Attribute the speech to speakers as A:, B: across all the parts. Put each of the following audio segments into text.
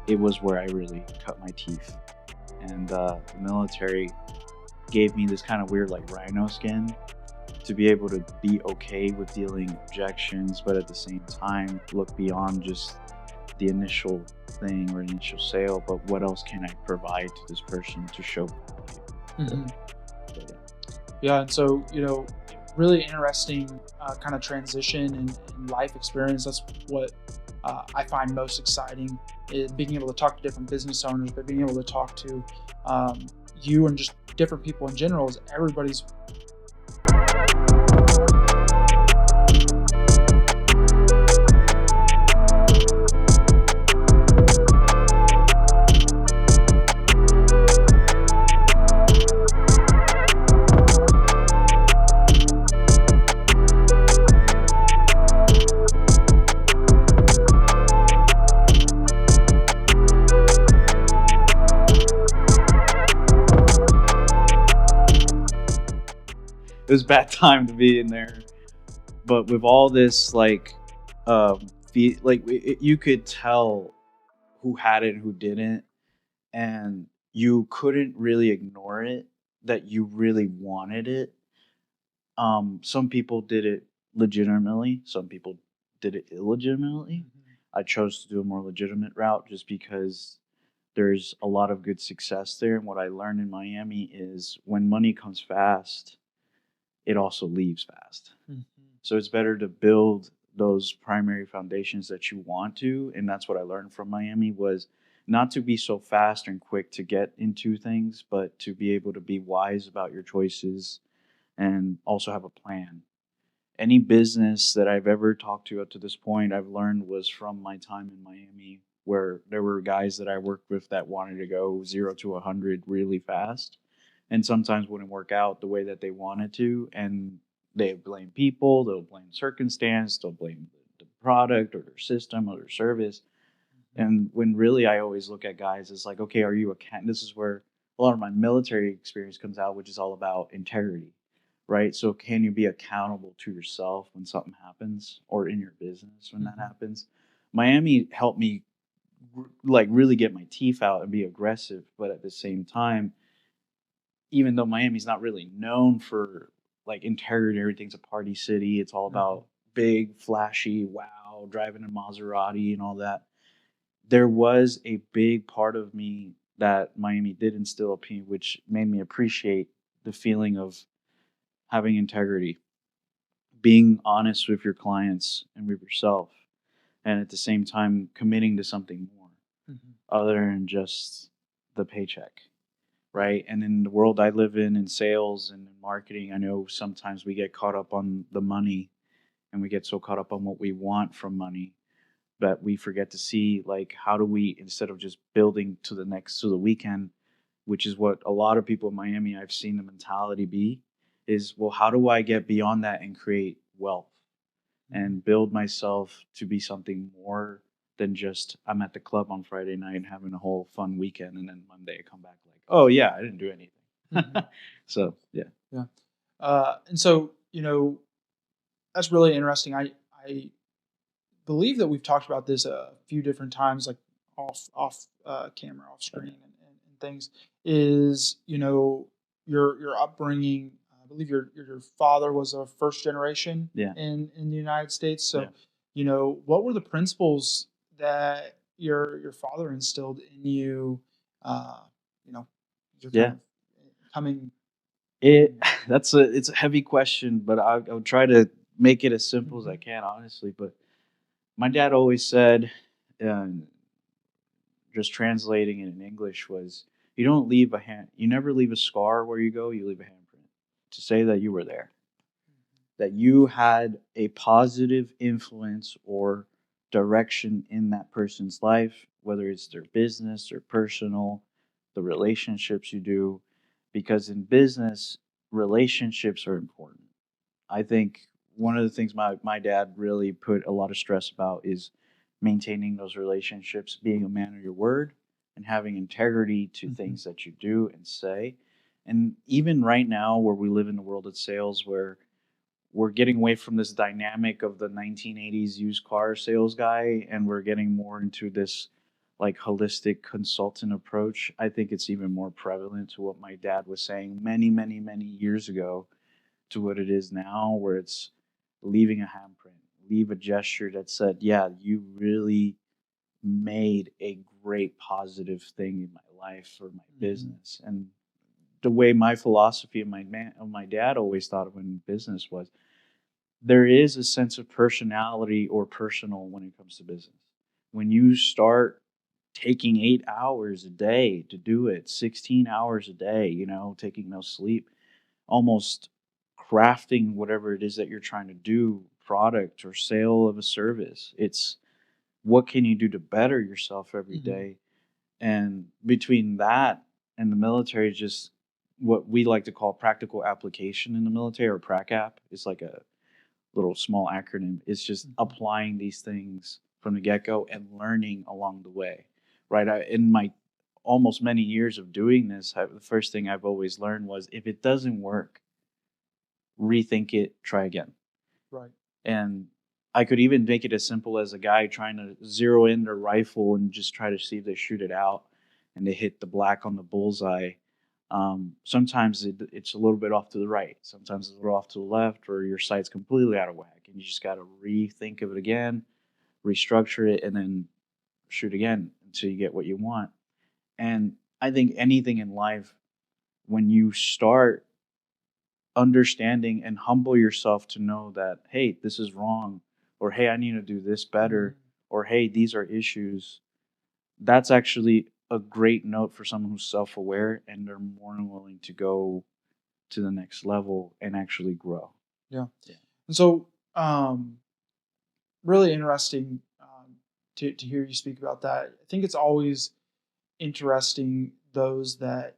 A: it was where I really cut my teeth. And the military gave me this kind of weird like rhino skin to be able to be okay with dealing objections, but at the same time look beyond just the initial thing or initial sale, but what else can I provide to this person to show value? So,
B: Hmm.
A: so yeah.
B: Yeah, and so really interesting kind of transition and life experience. That's what I find most exciting is being able to talk to different business owners, but being able to talk to you and just different people in general. Is everybody's
A: It was a bad time to be in there, but with all this you could tell who had it and who didn't, and you couldn't really ignore it that you really wanted it. Some people did it legitimately, some people did it illegitimately. I chose to do a more legitimate route just because there's a lot of good success there. And what I learned in Miami is when money comes fast, it also leaves fast.
B: Mhm.
A: So it's better to build those primary foundations that you want to, and that's what I learned from Miami was not to be so fast and quick to get into things, but to be able to be wise about your choices and also have a plan. Any business that I've ever talked to up to this point, I've learned was from my time in Miami, where there were guys that I worked with that wanted to go 0 to 100 really fast, and sometimes wouldn't work out the way that they wanted to, and they blame people, they'll blame circumstance, they'll blame the product or their system or their service. And when really I always look at guys as like, okay, are you a cat? This is where a lot of my military experience comes out, which is all about integrity, right? So can you be accountable to yourself when something happens or in your business when that
B: Mhm.
A: happens? Miami helped me like really get my teeth out and be aggressive, but at the same time, even though Miami's not really known for like integrity, everything's a party city. It's all
B: Mhm.
A: about big, flashy, wow, driving a Maserati and all that. There was a big part of me that Miami did instill in me, which made me appreciate the feeling of having integrity, being honest with your clients and with yourself, and at the same time committing to something more
B: Mhm.
A: other than just the paycheck, right? And in the world I live in sales and in marketing, I know sometimes we get caught up on the money and we get so caught up on what we want from money that we forget to see like how do we instead of just building to the weekend, which is what a lot of people in Miami I've seen the mentality be, is well, how do I get beyond that and create wealth
B: Mhm.
A: and build myself to be something more than just I'm at the club on Friday night and having a whole fun weekend and then Monday I come back like, oh yeah, I didn't do anything.
B: Mhm.
A: So yeah.
B: Yeah. And so that's really interesting. I believe that we've talked about this a few different times, like off camera, off
A: Oh,
B: screen,
A: yeah.
B: and things. Is your upbringing? I believe your father was a first generation
A: Yeah.
B: in the United States.
A: Yeah.
B: So what were the principles that your father instilled in you? Uh, you know, you're kind
A: Yeah.
B: of coming
A: It
B: coming.
A: it's a heavy question, but I'll try to make it as simple as I
B: Mhm.
A: can, honestly. But my dad always said, um, just translating it in English was, you never leave a scar where you go, you leave a handprint to say that you were there, that you had a positive influence or direction in that person's life, whether it's their business or personal, the relationships you do, because in business, relationships are important. I think one of the things my dad really put a lot of stress about is maintaining those relationships, being a man of your word, and having integrity to
B: Mhm.
A: things that you do and say. And even right now, where we live in the world of sales, where we're getting away from this dynamic of the 1980s used car sales guy, and we're getting more into this like holistic consultant approach. I think it's even more prevalent to what my dad was saying many, many, many years ago to what it is now, where it's leaving a handprint, leave a gesture that said, yeah, you really made a great positive thing in my life or my
B: Mm-hmm.
A: business. And the way my philosophy of my dad always thought of in business was there is a sense of personality or personal when it comes to business. When you start taking 8 hours a day to do it, 16 hours a day, taking no sleep, almost crafting whatever it is that you're trying to do, product or sale of a service. It's what can you do to better yourself every
B: Mm-hmm.
A: day? And between that and the military, just what we like to call practical application in the military, or PracApp, is like a little small acronym. It's just
B: Mm-hmm.
A: applying these things from the get go and learning along the way. Right. In my almost many years of doing this, the first thing I've always learned was if it doesn't work, rethink it, try again.
B: Right.
A: And I could even make it as simple as a guy trying to zero in their rifle and just try to see if they shoot it out and they hit the black on the bullseye. Sometimes it's a little bit off to the right, sometimes it's a little off to the left, or your sight's completely out of whack. And you just got to rethink of it again, restructure it, and then shoot again until you get what you want. And I think anything in life, when you start understanding and humble yourself to know that, hey, this is wrong, or hey, I need to do this
B: Mm-hmm.
A: better, or hey, these are issues, that's actually a great note for someone who's self aware and they're more than willing to go to the next level and actually grow.
B: Yeah.
A: Yeah.
B: And so, really interesting to hear you speak about that. I think it's always interesting those that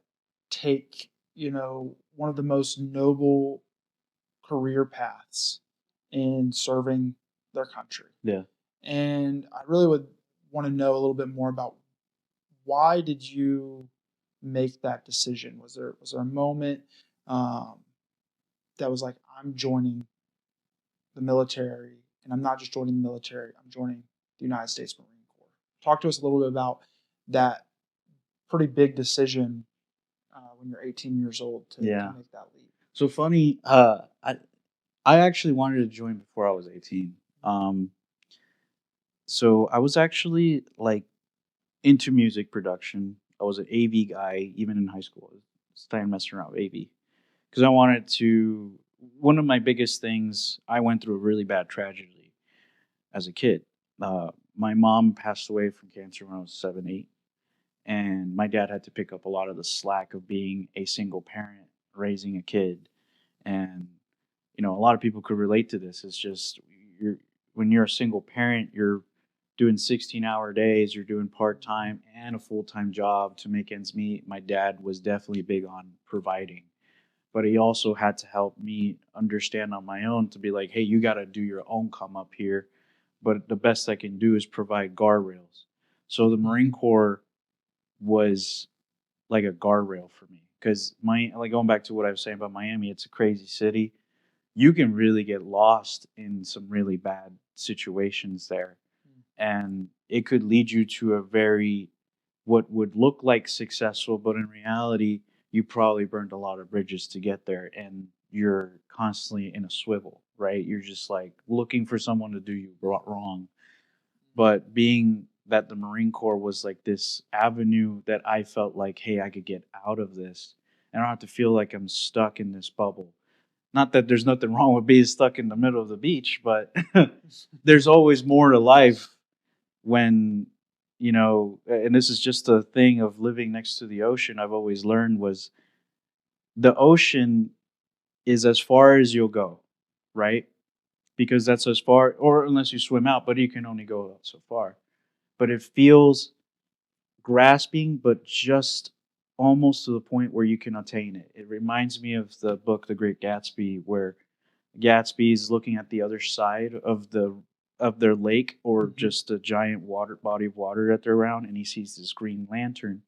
B: take, one of the most noble career paths in serving their country.
A: Yeah.
B: And I really would want to know a little bit more about why did you make that decision? Was there a moment um, that was like, I'm joining the military, and I'm not just joining the military, I'm joining the United States Marine Corps. Talk to us a little bit about that pretty big decision when you're 18 years old to
A: Yeah.
B: make that leap.
A: So funny. I actually wanted to join before I was 18. So I was actually like into music production. I was an AV guy even in high school. I was starting messing around with AV because I wanted to. One of my biggest things, I went through a really bad tragedy as a kid. My mom passed away from cancer when I was 7, 8, and my dad had to pick up a lot of the slack of being a single parent raising a kid. And a lot of people could relate to this. It's just you're when you're a single parent, you're doing 16-hour days, you're doing part-time and a full-time job to make ends meet. My dad was definitely big on providing, but he also had to help me understand on my own to be like, hey, you got to do your own come up here, but the best I can do is provide guardrails. So the Marine Corps was like a guardrail for me, because my like going back to what I was saying about Miami, it's a crazy city. You can really get lost in some really bad situations there, and it could lead you to a very what would look like successful, but in reality you probably burned a lot of bridges to get there, and you're constantly in a swivel, right? You're just like looking for someone to do you wrong. But being that the Marine Corps was like this avenue that I felt like, hey, I could get out of this, and I don't have to feel like I'm stuck in this bubble. Not that there's nothing wrong with being stuck in the middle of the beach, but there's always more to life when, and this is just a thing of living next to the ocean. I've always learned was the ocean is as far as you'll go, right? Because that's as far, or unless you swim out, but you can only go out so far. But it feels grasping, but just almost to the point where you can attain it. It reminds me of the book The Great Gatsby, where Gatsby is looking at the other side of their lake, or
B: Mm-hmm.
A: just a giant water body of water that they're around, and he sees this green lantern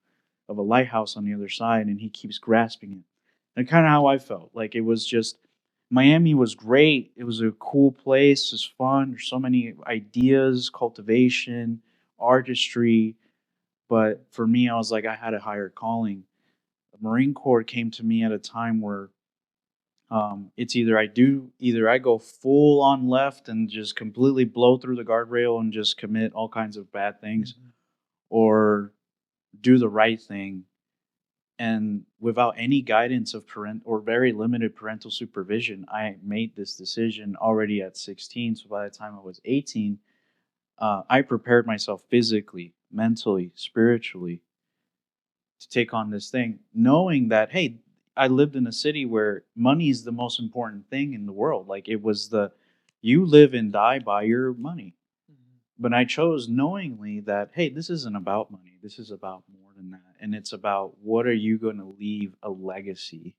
A: of a lighthouse on the other side, and he keeps grasping it. And kind of how I felt. Like it was just Miami was great. It was a cool place. It was fun. There's so many ideas, cultivation, artistry, But for me, I was like, I had a higher calling. The Marine Corps came to me at a time where it's either I go full on left and just completely blow through the guardrail and just commit all kinds of bad things,
B: Mhm.
A: or do the right thing. And without any guidance of parent or very limited parental supervision, I made this decision already at 16. So by the time I was 18, I prepared myself physically, mentally, spiritually to take on this thing, knowing that, hey, I lived in a city where money is the most important thing in the world. Like it was you live and die by your money.
B: Mhm.
A: But I chose knowingly that, hey, this isn't about money. This is about more than that. And it's about what are you going to leave a legacy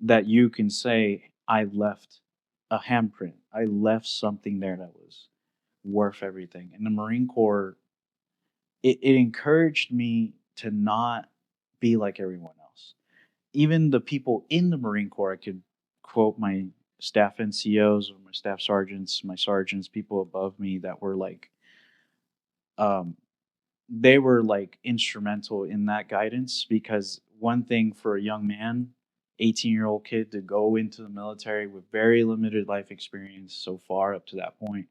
A: that you can say, I left a handprint. I left something there that was worth everything. And the Marine Corps, it encouraged me to not be like everyone else. Even the people in the Marine Corps, I could quote my staff NCOs or my staff sergeants, my sergeants, people above me that were like, um, they were like instrumental in that guidance because one thing for a young man, 18-year-old kid to go into the military with very limited life experience so far up to that point,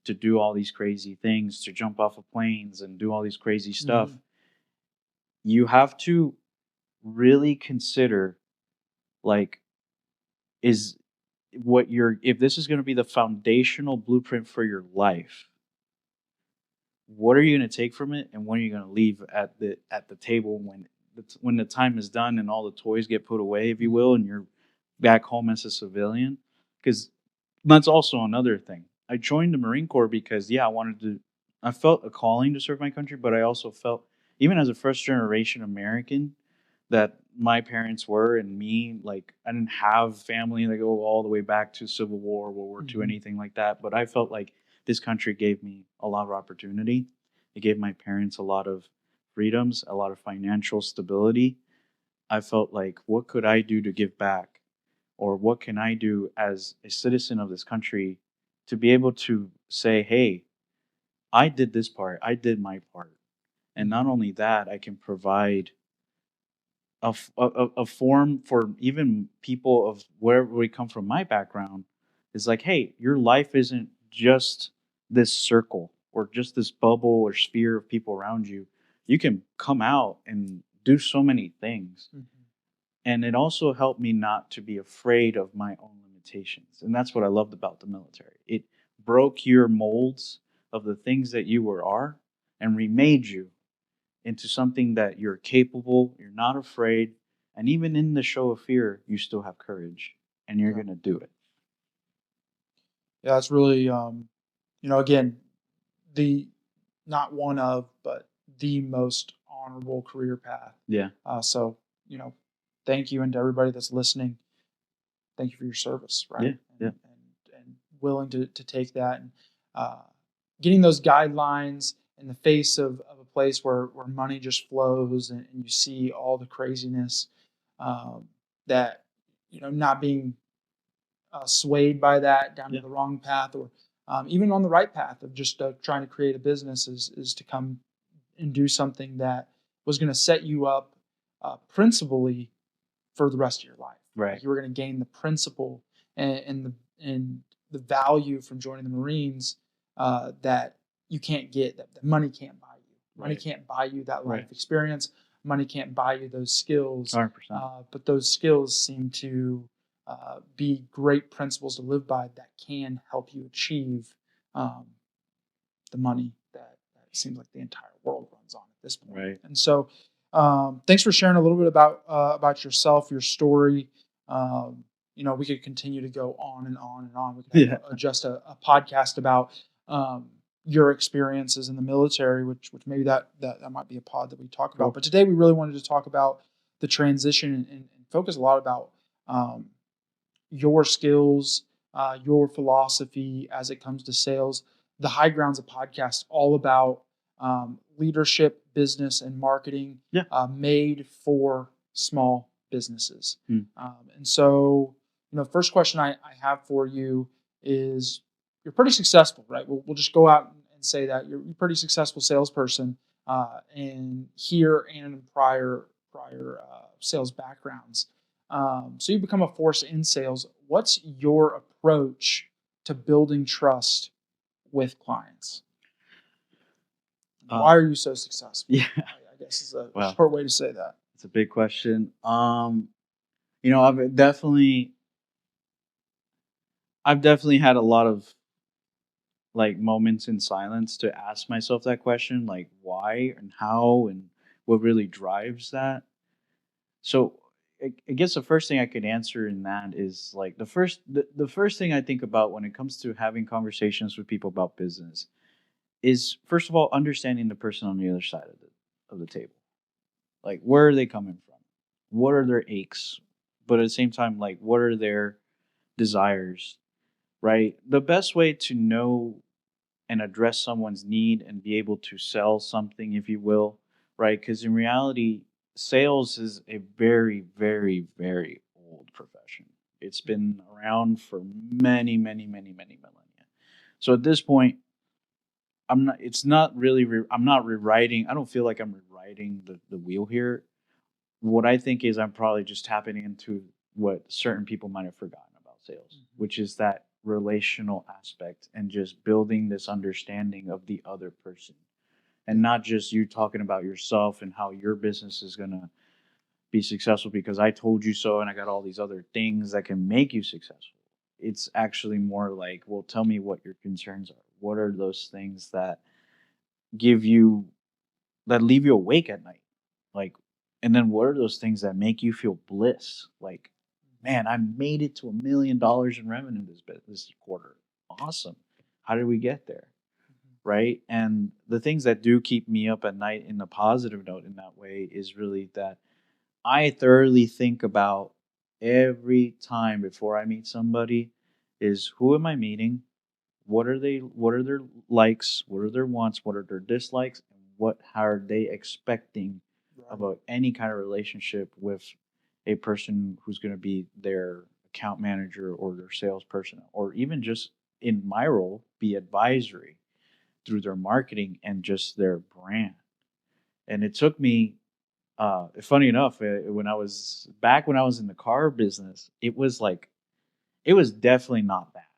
A: to do all these crazy things, to jump off of planes and do all these crazy stuff,
B: Mhm.
A: you have to really consider like is what you're if this is going to be the foundational blueprint for your life, what are you going to take from it and what are you going to leave at the table when the time is done and all the toys get put away, if you will, and you're back home as a civilian? Because that's also another thing. I joined the Marine Corps because I felt a calling to serve my country, but I also felt, even as a first generation American, that my parents were and me, like I didn't have family that go all the way back to Civil War, World War II,
B: Mhm.
A: anything like that. But I felt like this country gave me a lot of opportunity. It gave my parents a lot of freedoms, a lot of financial stability. I felt like, what could I do to give back? Or what can I do as a citizen of this country to be able to say, hey, I did this part, I did my part. And not
B: Mhm.
A: only that, I can provide a form for even people of wherever we come from, my background is like, hey, your life isn't just this circle or just this bubble or sphere of people around you. You can come out and do so many things.
B: Mhm.
A: And it also helped me not to be afraid of my own limitations. And that's what I loved about the military. It broke your molds of the things that you are and remade you into something that you're capable, you're not afraid, and even in the show of fear, you still have courage and you're
B: Yeah.
A: going to do it.
B: Yeah, it's really, again, the not one of, but the most honorable career path.
A: Yeah.
B: So, you know, thank you, and to everybody that's listening, thank you for your service,
A: Yeah.
B: right?
A: Yeah.
B: And willing to take that and uh, getting those guidelines in the face of a place where money just flows and you see all the craziness um, that not being swayed by that down to
A: Yeah.
B: the wrong path or even on the right path of just trying to create a business is to come and do something that was going to set you up principally for the rest of your life.
A: Right.
B: Like you were going to gain the principle and the value from joining the Marines that you can't get, that money can't buy you. Money
A: Right.
B: can't buy you that
A: Right.
B: life experience. Money can't buy you those skills.
A: 100%.
B: But those skills seem to be great principles to live by that can help you achieve um, the money that seems like the entire world runs on at this point.
A: Right.
B: And so, thanks for sharing a little bit about yourself, your story. Um, we could continue to go on and on and on. We could have
A: Yeah.
B: just a podcast about um, your experiences in the military, which maybe that might be a pod that we talk about.
A: Cool.
B: But today we really wanted to talk about the transition and focus a lot about um, your skills, your philosophy as it comes to sales. The High Ground's a podcast all about leadership, business, and marketing
A: Yeah.
B: made for small businesses.
A: Mm.
B: And so, first question I have for you is you're pretty successful, right? We'll just go out and say that you're a pretty successful salesperson. and here and in prior sales backgrounds. So you become a force in sales. What's your approach to building trust with clients?
A: Uh,
B: Why are you so successful?
A: yeah.
B: I guess is a
A: Well,
B: short way to say that.
A: it's a big question. I've definitely had a lot of like moments in silence to ask myself that question, like why and how and what really drives that. So I guess the first thing I could answer in that is like the first thing I think about when it comes to having conversations with people about business is first of all understanding the person on the other side of the table. Like where are they coming from? What are their aches? But at the same time, like what are their desires? Right? The best way to know and address someone's need and be able to sell something, if you will, right? Because in reality, sales is a very, very, very old profession. It's been around for many, many, many, many millennia. So at this point, I'm not. It's not really. I'm not rewriting. I don't feel like I'm rewriting the wheel here. What I think is I'm probably just tapping into what certain people might have forgotten about sales, which is that relational aspect and just building this understanding of the other person and not just you talking about yourself and how your business is going to be successful because I told you so and I got all these other things that can make you successful. It's actually more like, well, tell me what your concerns are. What are those things that give you that leave you awake at night? Like, and then what are those things that make you feel bliss? Like, man, I made it to $1 million in revenue this quarter. Awesome. How did we get there? Right. And the things that do keep me up at night in a positive note in that way is really that I thoroughly think about every time before I meet somebody is who am I meeting? What are their likes? What are their wants? What are their dislikes? And what are they expecting
B: Right.
A: about any kind of relationship with a person who's going to be their account manager or their salesperson, or even just in my role, be advisory through their marketing and just their brand. And it took me, funny enough, when I was in the car business, it was definitely not that.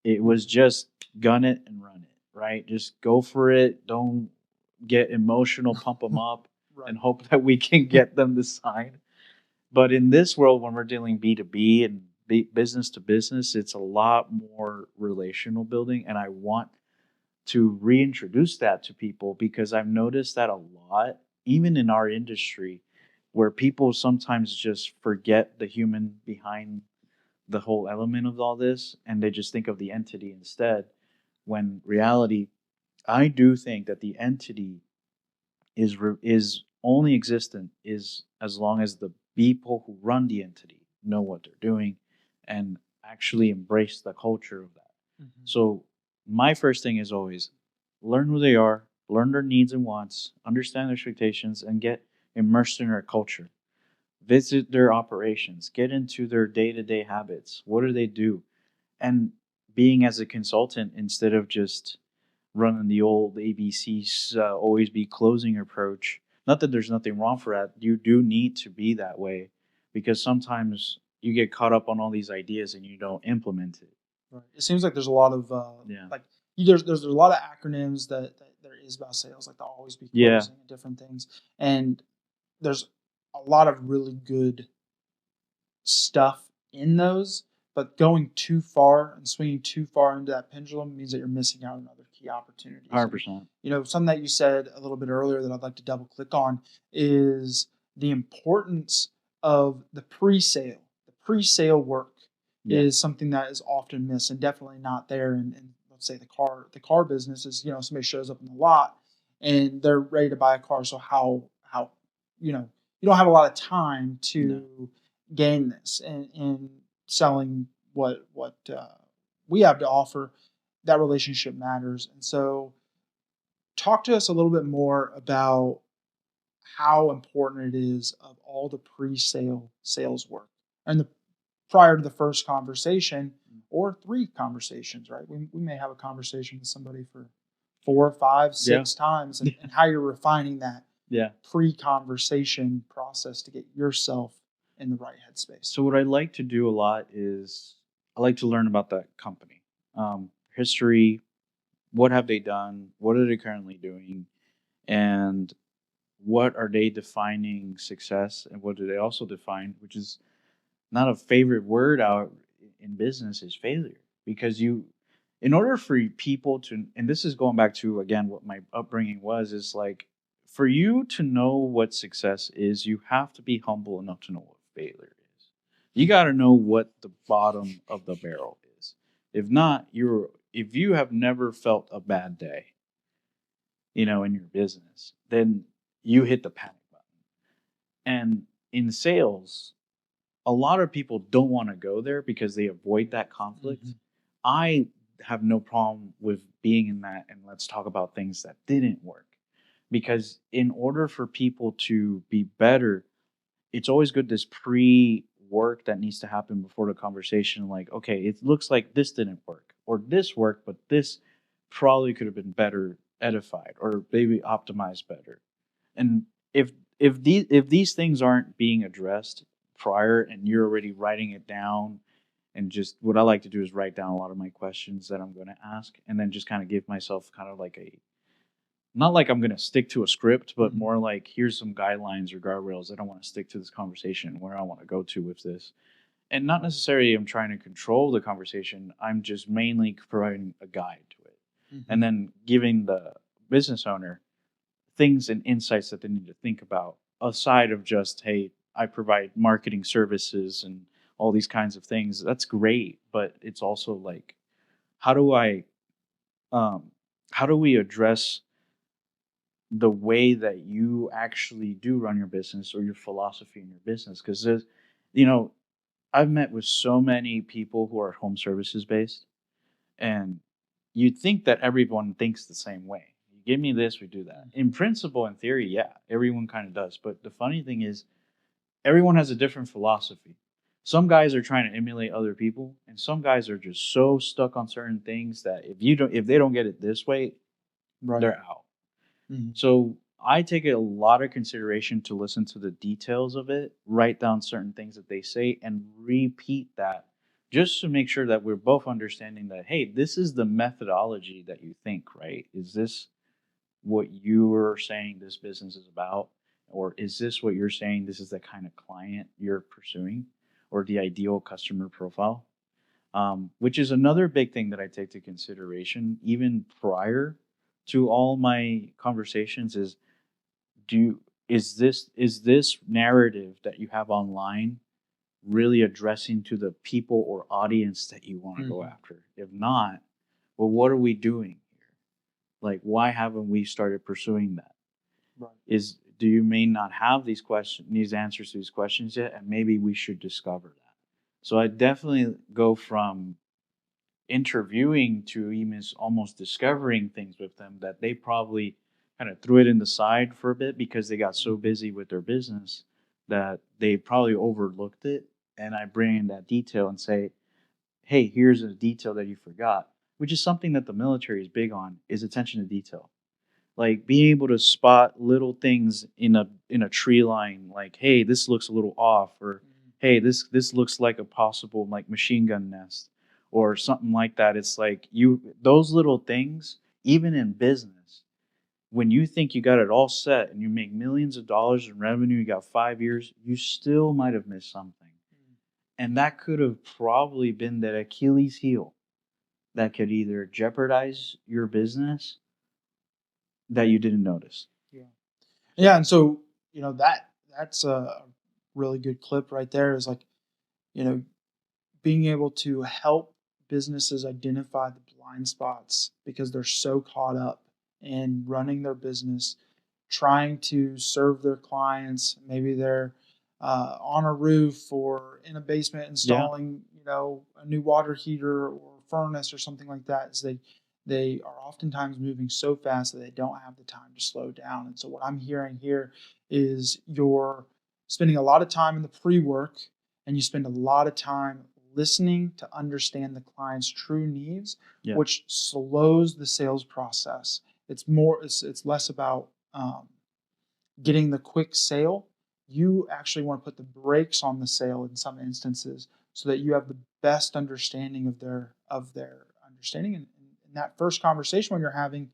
A: It was just gun it and run it, right? Just go for it. Don't get emotional, pump them up,
B: Right.
A: and hope that we can get them to sign. But in this world, when we're dealing B2B and business to business, it's a lot more relational building. And I want to reintroduce that to people because I've noticed that a lot, even in our industry, where people sometimes just forget the human behind the whole element of all this and they just think of the entity instead. When reality, I do think that the entity is only existent is as long as the people who run the entity know what they're doing and actually embrace the culture of that.
B: Mhm.
A: So my first thing is always learn who they are, learn their needs and wants, understand their expectations, and get immersed in their culture. Visit their operations, get into their day-to-day habits. What do they do? And being as a consultant instead of just running the old ABCs, always be closing approach. Not that there's nothing wrong for that. You do need to be that way because sometimes you get caught up on all these ideas and you don't implement it.
B: Right. It seems like there's a lot of
A: Yeah.
B: like there's a lot of acronyms that there is about sales, like the always be
A: Yeah.
B: closing and different things, and there's a lot of really good stuff in those. But going too far and swinging too far into that pendulum means that you're missing out on other key opportunities. And
A: 100%.
B: something that you said a little bit earlier that I'd like to double click on is the importance of the pre-sale. The pre-sale work
A: Yeah.
B: is something that is often missed and definitely not there in let's say the car business is somebody shows up in the lot and they're ready to buy a car. So how you don't have a lot of time
A: No.
B: to gain this and selling what we have to offer. That relationship matters. And so talk to us a little bit more about how important it is of all the pre-sale sales work and the prior to the first conversation or three conversations, right? We may have a conversation with somebody for 4, 5,
A: Yeah.
B: 6 times, and how you're refining that
A: Yeah.
B: pre-conversation process to get yourself in the right headspace.
A: So what I like to do a lot is I like to learn about that company, history. What have they done? What are they currently doing? And what are they defining success? And what do they also define, which is not a favorite word out in business, is failure. Because in order for people to, and this is going back to, again, what my upbringing was, is like, for you to know what success is, you have to be humble enough to know what failure is. You got to know what the bottom of the barrel is. If not, if you have never felt a bad day, in your business, then you hit the panic button. And in sales, a lot of people don't want to go there because they avoid that conflict.
B: Mhm.
A: I have no problem with being in that, and let's talk about things that didn't work. Because in order for people to be better, it's always good, this pre work that needs to happen before the conversation. Like, okay, it looks like this didn't work, or this worked, but this probably could have been better edified, or maybe optimized better. And if if these things aren't being addressed prior, and you're already writing it down, and just what I like to do is write down a lot of my questions that I'm going to ask, and then just kind of give myself kind of like a, not like I'm going to stick to a script, but
B: Mhm.
A: more like, here's some guidelines or guardrails that I want to stick to this conversation, where I want to go to with this. And not necessarily I'm trying to control the conversation. I'm just mainly providing a guide to it, and
B: Mhm.
A: then giving the business owner things and insights that they need to think about, aside of just, hey, I provide marketing services and all these kinds of things. That's great, but it's also like, how do I um how do we address the way that you actually do run your business, or your philosophy in your business? Because there's, you know I've met with so many people who are home services based, and you'd think that everyone thinks the same way. You give me this, we do that. In
B: Mhm.
A: principle, in theory, yeah, everyone kind of does. But the funny thing is, everyone has a different philosophy. Some guys are trying to emulate other people, and some guys are just so stuck on certain things that if they don't get it this way,
B: Right.
A: they're out.
B: Mhm.
A: So I take a lot of consideration to listen to the details of it, write down certain things that they say, and repeat that, just to make sure that we're both understanding that, hey, this is the methodology that you think, right? Is this what you're saying this business is about? Or is this what you're saying this is the kind of client you're pursuing, or the ideal customer profile? Which is another big thing that I take to consideration, even prior to all my conversations, is, is this narrative that you have online really addressing to the people or audience that you want to go
B: Mhm.
A: after? If not, well, what are we doing here? Like, why haven't we started pursuing that?
B: Right.
A: Do you may not have these answers to these questions yet, and maybe we should discover that. So I definitely go from interviewing to even almost discovering things with them that they probably kind of threw it in the side for a bit because they got so
B: Mhm.
A: busy with their business that they probably overlooked it. And I bring in that detail and say, hey, here's a detail that you forgot, which is something that the military is big on, is attention to detail. Like, being able to spot little things in a tree line, like, hey, this looks a little off, or
B: Mhm.
A: hey, this looks like a possible, like, machine gun nest, or something like that. It's like, those little things, even in business, when you think you got it all set and you make millions of dollars in revenue, you got 5 years, you still might have missed something. And that could have probably been that Achilles heel that could either jeopardize your business that you didn't notice.
B: Yeah. Yeah, and so, that's a really good clip right there, is like, you know, being able to help businesses identify the blind spots because they're so caught up in running their business, trying to serve their clients. Maybe they're on a roof or in a basement
A: Yeah.
B: installing, a new water heater or furnace or something like that. Is they are oftentimes moving so fast that they don't have the time to slow down. And so what I'm hearing here is you're spending a lot of time in the pre-work, and you spend a lot of time listening to understand the client's true needs,
A: Yeah.
B: which slows the sales process it's less about getting the quick sale. You actually want to put the brakes on the sale in some instances so that you have the best understanding of their understanding. And in that first conversation when you're having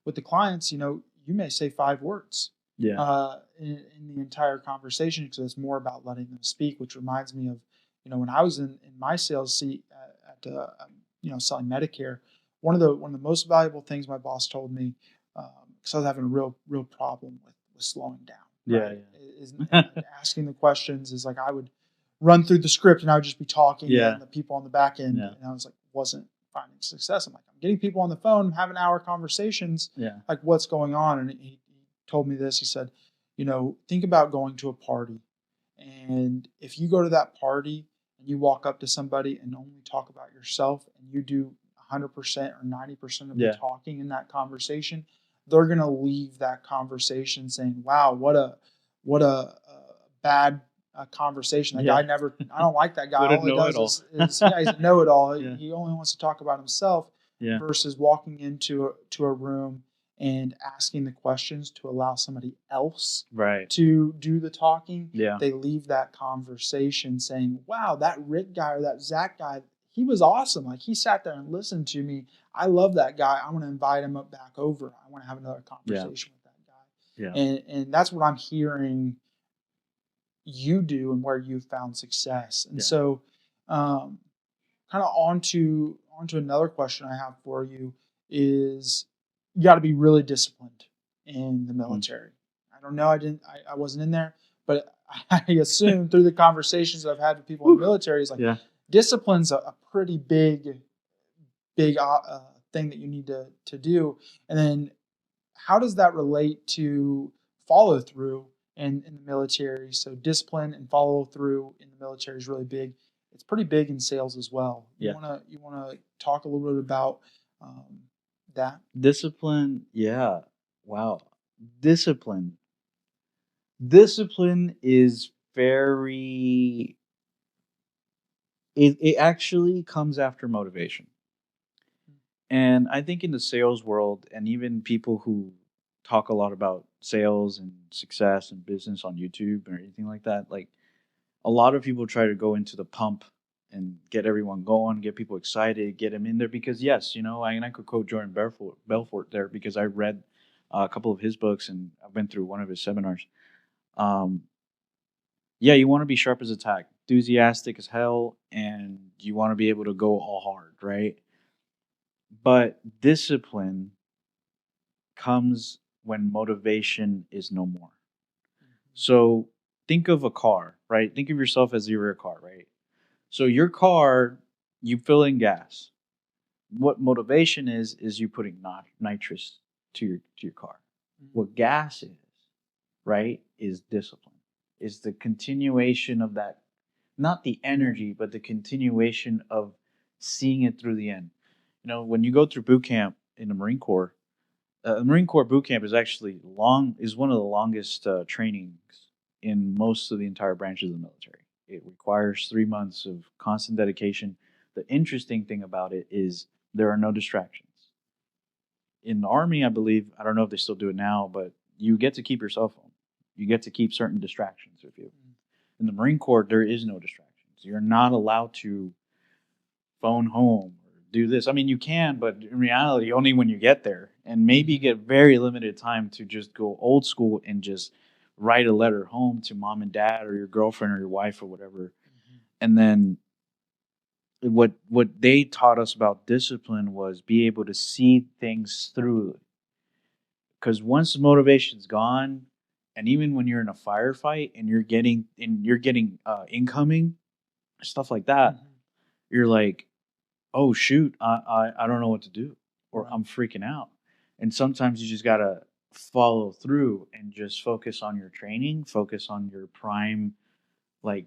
B: with the clients, you may say 5 words
A: Yeah.
B: in the entire conversation, because it's more about letting them speak. Which reminds me of, when I was in my sales seat selling Medicare. One of the most valuable things my boss told me, because I was having a real problem with slowing down.
A: Yeah.
B: Right? Is asking the questions is like I would run through the script and I would just be talking,
A: Yeah.
B: and the people on the back end,
A: Yeah.
B: and I was like, wasn't finding success. I'm like, I'm getting people on the phone, having hour conversations.
A: Yeah.
B: Like, what's going on? And he told me this. He said, think about going to a party, and if you go to that party and you walk up to somebody and only talk about yourself, and you do 100% or 90% of the
A: Yeah.
B: talking in that conversation, they're going to leave that conversation saying, wow, what a bad conversation. That
A: Yeah.
B: guy I don't like that guy.
A: What a
B: All he does
A: know-it-all.
B: is yeah, he's a know-it-all.
A: Yeah.
B: He only wants to talk about himself,
A: Yeah.
B: versus walking into a room and asking the questions to allow somebody else
A: Right.
B: to do the talking.
A: Yeah.
B: They leave that conversation saying, wow, that Rick guy or that Zach guy, he was awesome. Like, he sat there and listened to me. I love that guy. I want to invite him back over. I want to have another conversation with that guy.
A: Yeah.
B: And that's what I'm hearing you do and where you've found success. And
A: Yeah.
B: so kind of onto another question I have for you is, you got to be really disciplined in the military. I don't know. I wasn't in there, but I assume through the conversations that I've had with people in the military is like,
A: Yeah.
B: discipline's a pretty big thing that you need to do. And then how does that relate to follow through in the military? So discipline and follow through in the military is really big. It's pretty big in sales as well.
A: Yeah.
B: You wanna talk a little bit about that?
A: Discipline. Yeah. Wow. Discipline. Discipline is very. It actually comes after motivation. And I think in the sales world, and even people who talk a lot about sales and success and business on YouTube or anything like that, like, a lot of people try to go into the pump and get everyone going, get people excited, get them in there because, yes, I could quote Jordan Belfort there because I read a couple of his books and I've been through one of his seminars. Yeah, you want to be sharp as a tack, enthusiastic as hell, and you want to be able to go all hard, right? But discipline comes when motivation is no more. So think of a car, right? Think of yourself as your car, right? So your car, you fill in gas. What motivation is you putting nitrous to your car. What gas is, right, is discipline. Is the continuation of that, not the energy, but the continuation of seeing it through the end. When you go through boot camp in the Marine Corps, Marine Corps boot camp is actually one of the longest trainings in most of the entire branches of the military. It requires 3 months of constant dedication. The interesting thing about it is there are no distractions. In the Army, I believe, I don't know if they still do it now, but you get to keep your cell phone. You get to keep certain distractions with you. In the Marine Corps, there is no distractions. You're not allowed to phone home or do this. I mean, you can, but in reality, only when you get there. And maybe you get very limited time to just go old school and just write a letter home to mom and dad or your girlfriend or your wife or whatever. And then what they taught us about discipline was be able to see things through. Because once the motivation's gone, and even when you're in a firefight and you're getting incoming stuff like that, you're like, oh shoot, I don't know what to do, or I'm freaking out. And sometimes you just gotta follow through and just focus on your training, focus on your prime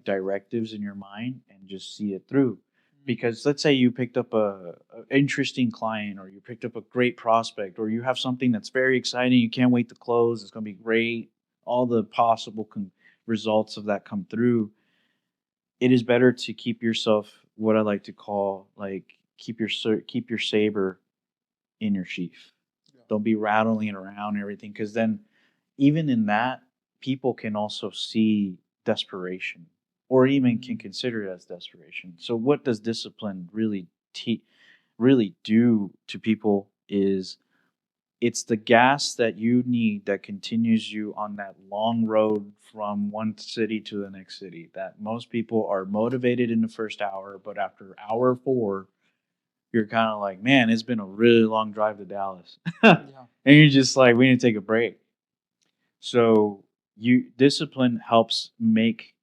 A: directives in your mind, and just see it through. Because let's say you picked up a interesting client, or you picked up a great prospect, or you have something that's very exciting, you can't wait to close, it's going to be great, all the possible results of that come through. It is better to keep yourself, what I like to call, keep your saber in your sheath. Don't be rattling it around and everything. Because then, even in that, people can also see desperation, or even can consider it as desperation. So, what does discipline really do to people is it's the gas that you need that continues you on that long road from one city to the next city. That most people are motivated in the first hour, but after hour 4, you're kind of like, man, it's been a really long drive to Dallas. And
B: Yeah.
A: you're just like, we need to take a break. So discipline helps make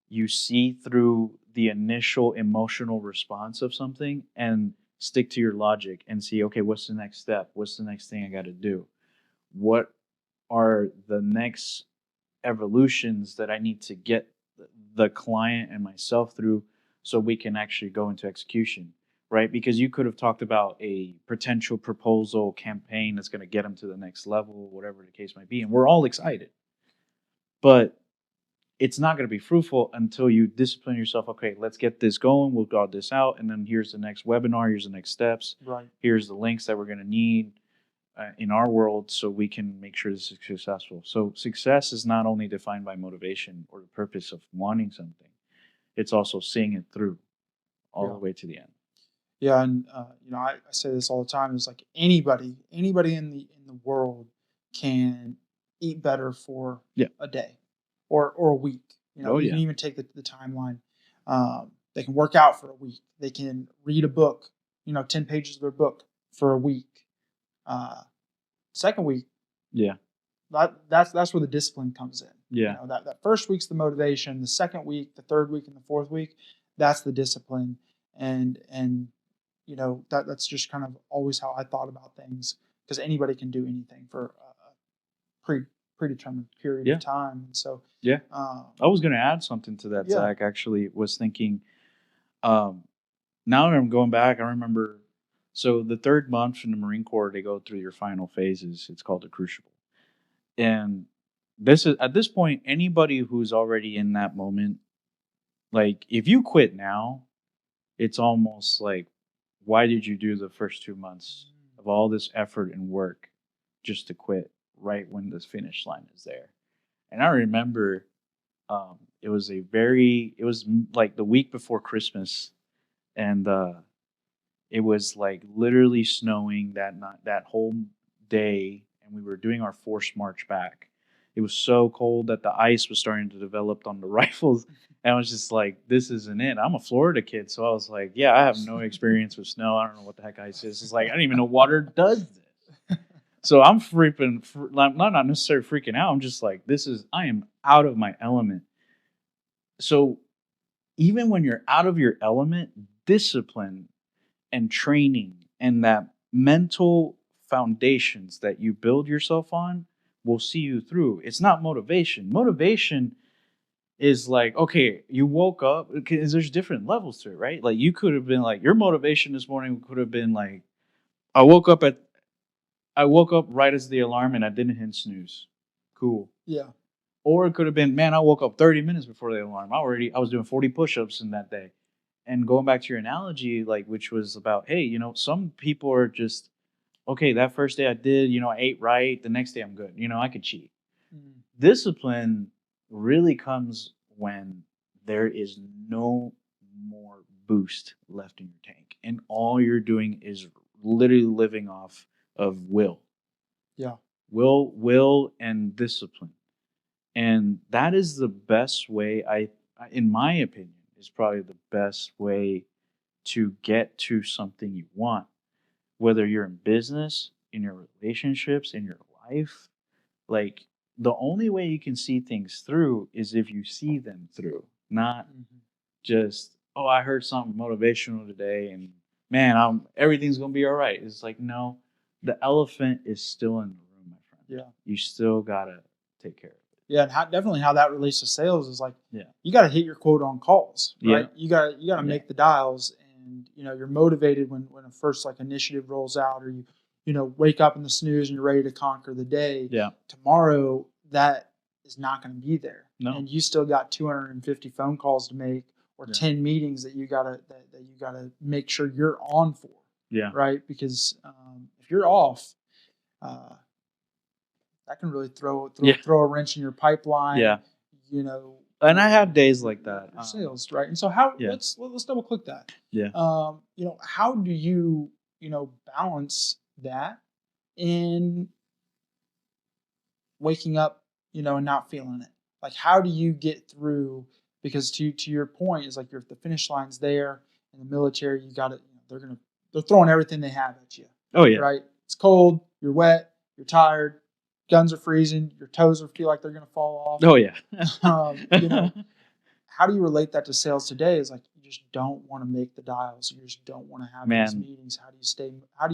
A: you see through the initial emotional response of something and stick to your logic and see, okay, what's the next step? What's the next thing I got to do? What are the next evolutions that I need to get the client and myself through so we can actually go into execution, right? Because you could have talked about a potential proposal campaign that's going to get them to the next level, whatever the case might be, and we're all excited. But it's not going to be fruitful until you discipline yourself. Okay, let's get this going. We'll draw this out, and then here's the next webinar. Here's the next steps.
B: Right.
A: Here's the links that we're going to need in our world so we can make sure this is successful. So success is not only defined by motivation or the purpose of wanting something. It's also seeing it through all the way to the end.
B: Yeah, and I say this all the time. It's like anybody in the world can eat better for a day or a week. You can even take the timeline. They can work out for a week. They can read a book. 10 pages of their book for a week. Second week, that's where the discipline comes in.
A: Yeah,
B: that first week's the motivation. The second week, the third week, and the fourth week, that's the discipline. And that's just kind of always how I thought about things, because anybody can do anything for a predetermined period of time. And so
A: I was going to add something to that. Zach actually was thinking. Now that I'm going back, I remember. So the third month in the Marine Corps, they go through your final phases. It's called the Crucible, and this is at this point anybody who's already in that moment. Like if you quit now, it's almost like, why did you do the first 2 months of all this effort and work just to quit right when the finish line is there? And I remember it was like the week before Christmas, and it was like literally snowing that whole day, and we were doing our forced march back. It was so cold that the ice was starting to develop on the rifles. And I was just like, this isn't it. I'm a Florida kid, so I was like, yeah, I have no experience with snow. I don't know what the heck ice is. It's like, I don't even know water does this. So I'm not necessarily freaking out. I'm just like, I am out of my element. So even when you're out of your element, discipline and training and that mental foundations that you build yourself on will see you through. It's not motivation. Motivation is like, okay, you woke up, because there's different levels to it, right? Like you could have been like, your motivation this morning could have been like, I woke up right as the alarm and I didn't hit snooze. Cool.
B: Yeah.
A: Or it could have been, man, I woke up 30 minutes before the alarm. I was doing 40 push-ups in that day. And going back to your analogy, like, which was about, hey, some people are just, okay, that first day I did, I ate right. The next day I'm good. I could cheat. Discipline really comes when there is no more boost left in your tank. And all you're doing is literally living off of will.
B: Yeah.
A: Will and discipline. And that is the best way, in my opinion, is probably the best way to get to something you want. Whether you're in business, in your relationships, in your life, like the only way you can see things through is if you see them through, not just, oh, I heard something motivational today and man, everything's going to be all right. It's like, no, the elephant is still in the room, my friend.
B: Yeah.
A: You still got to take care of it.
B: Yeah, and definitely how that relates to sales is like,
A: Yeah,
B: you got to hit your quote on calls, right?
A: Yeah.
B: You got to make the dials, and you're motivated when a first like initiative rolls out, or you wake up in the snooze and you're ready to conquer the day.
A: Yeah.
B: Tomorrow that is not going to be there,
A: No.
B: and you still got 250 phone calls to make, or 10 meetings that you gotta make sure you're on for.
A: Yeah.
B: Right, because if you're off, uh, that can really throw
A: Yeah.
B: throw a wrench in your pipeline.
A: Yeah.
B: You know,
A: And I have days like that.
B: your sales, right? And so how
A: Yeah.
B: let's double click that.
A: Yeah.
B: How do you balance that in waking up, and not feeling it? Like, how do you get through? Because to your point is like you're the finish line's there. In the military, you got to, they're throwing everything they have at you,
A: Oh yeah.
B: right? It's cold, you're wet, you're tired, guns are freezing, your toes feel like they're gonna fall off.
A: Oh yeah.
B: How do you relate that to sales today? Is like you just don't want to make the dials, you just don't want to have these
A: Man,
B: meetings. How do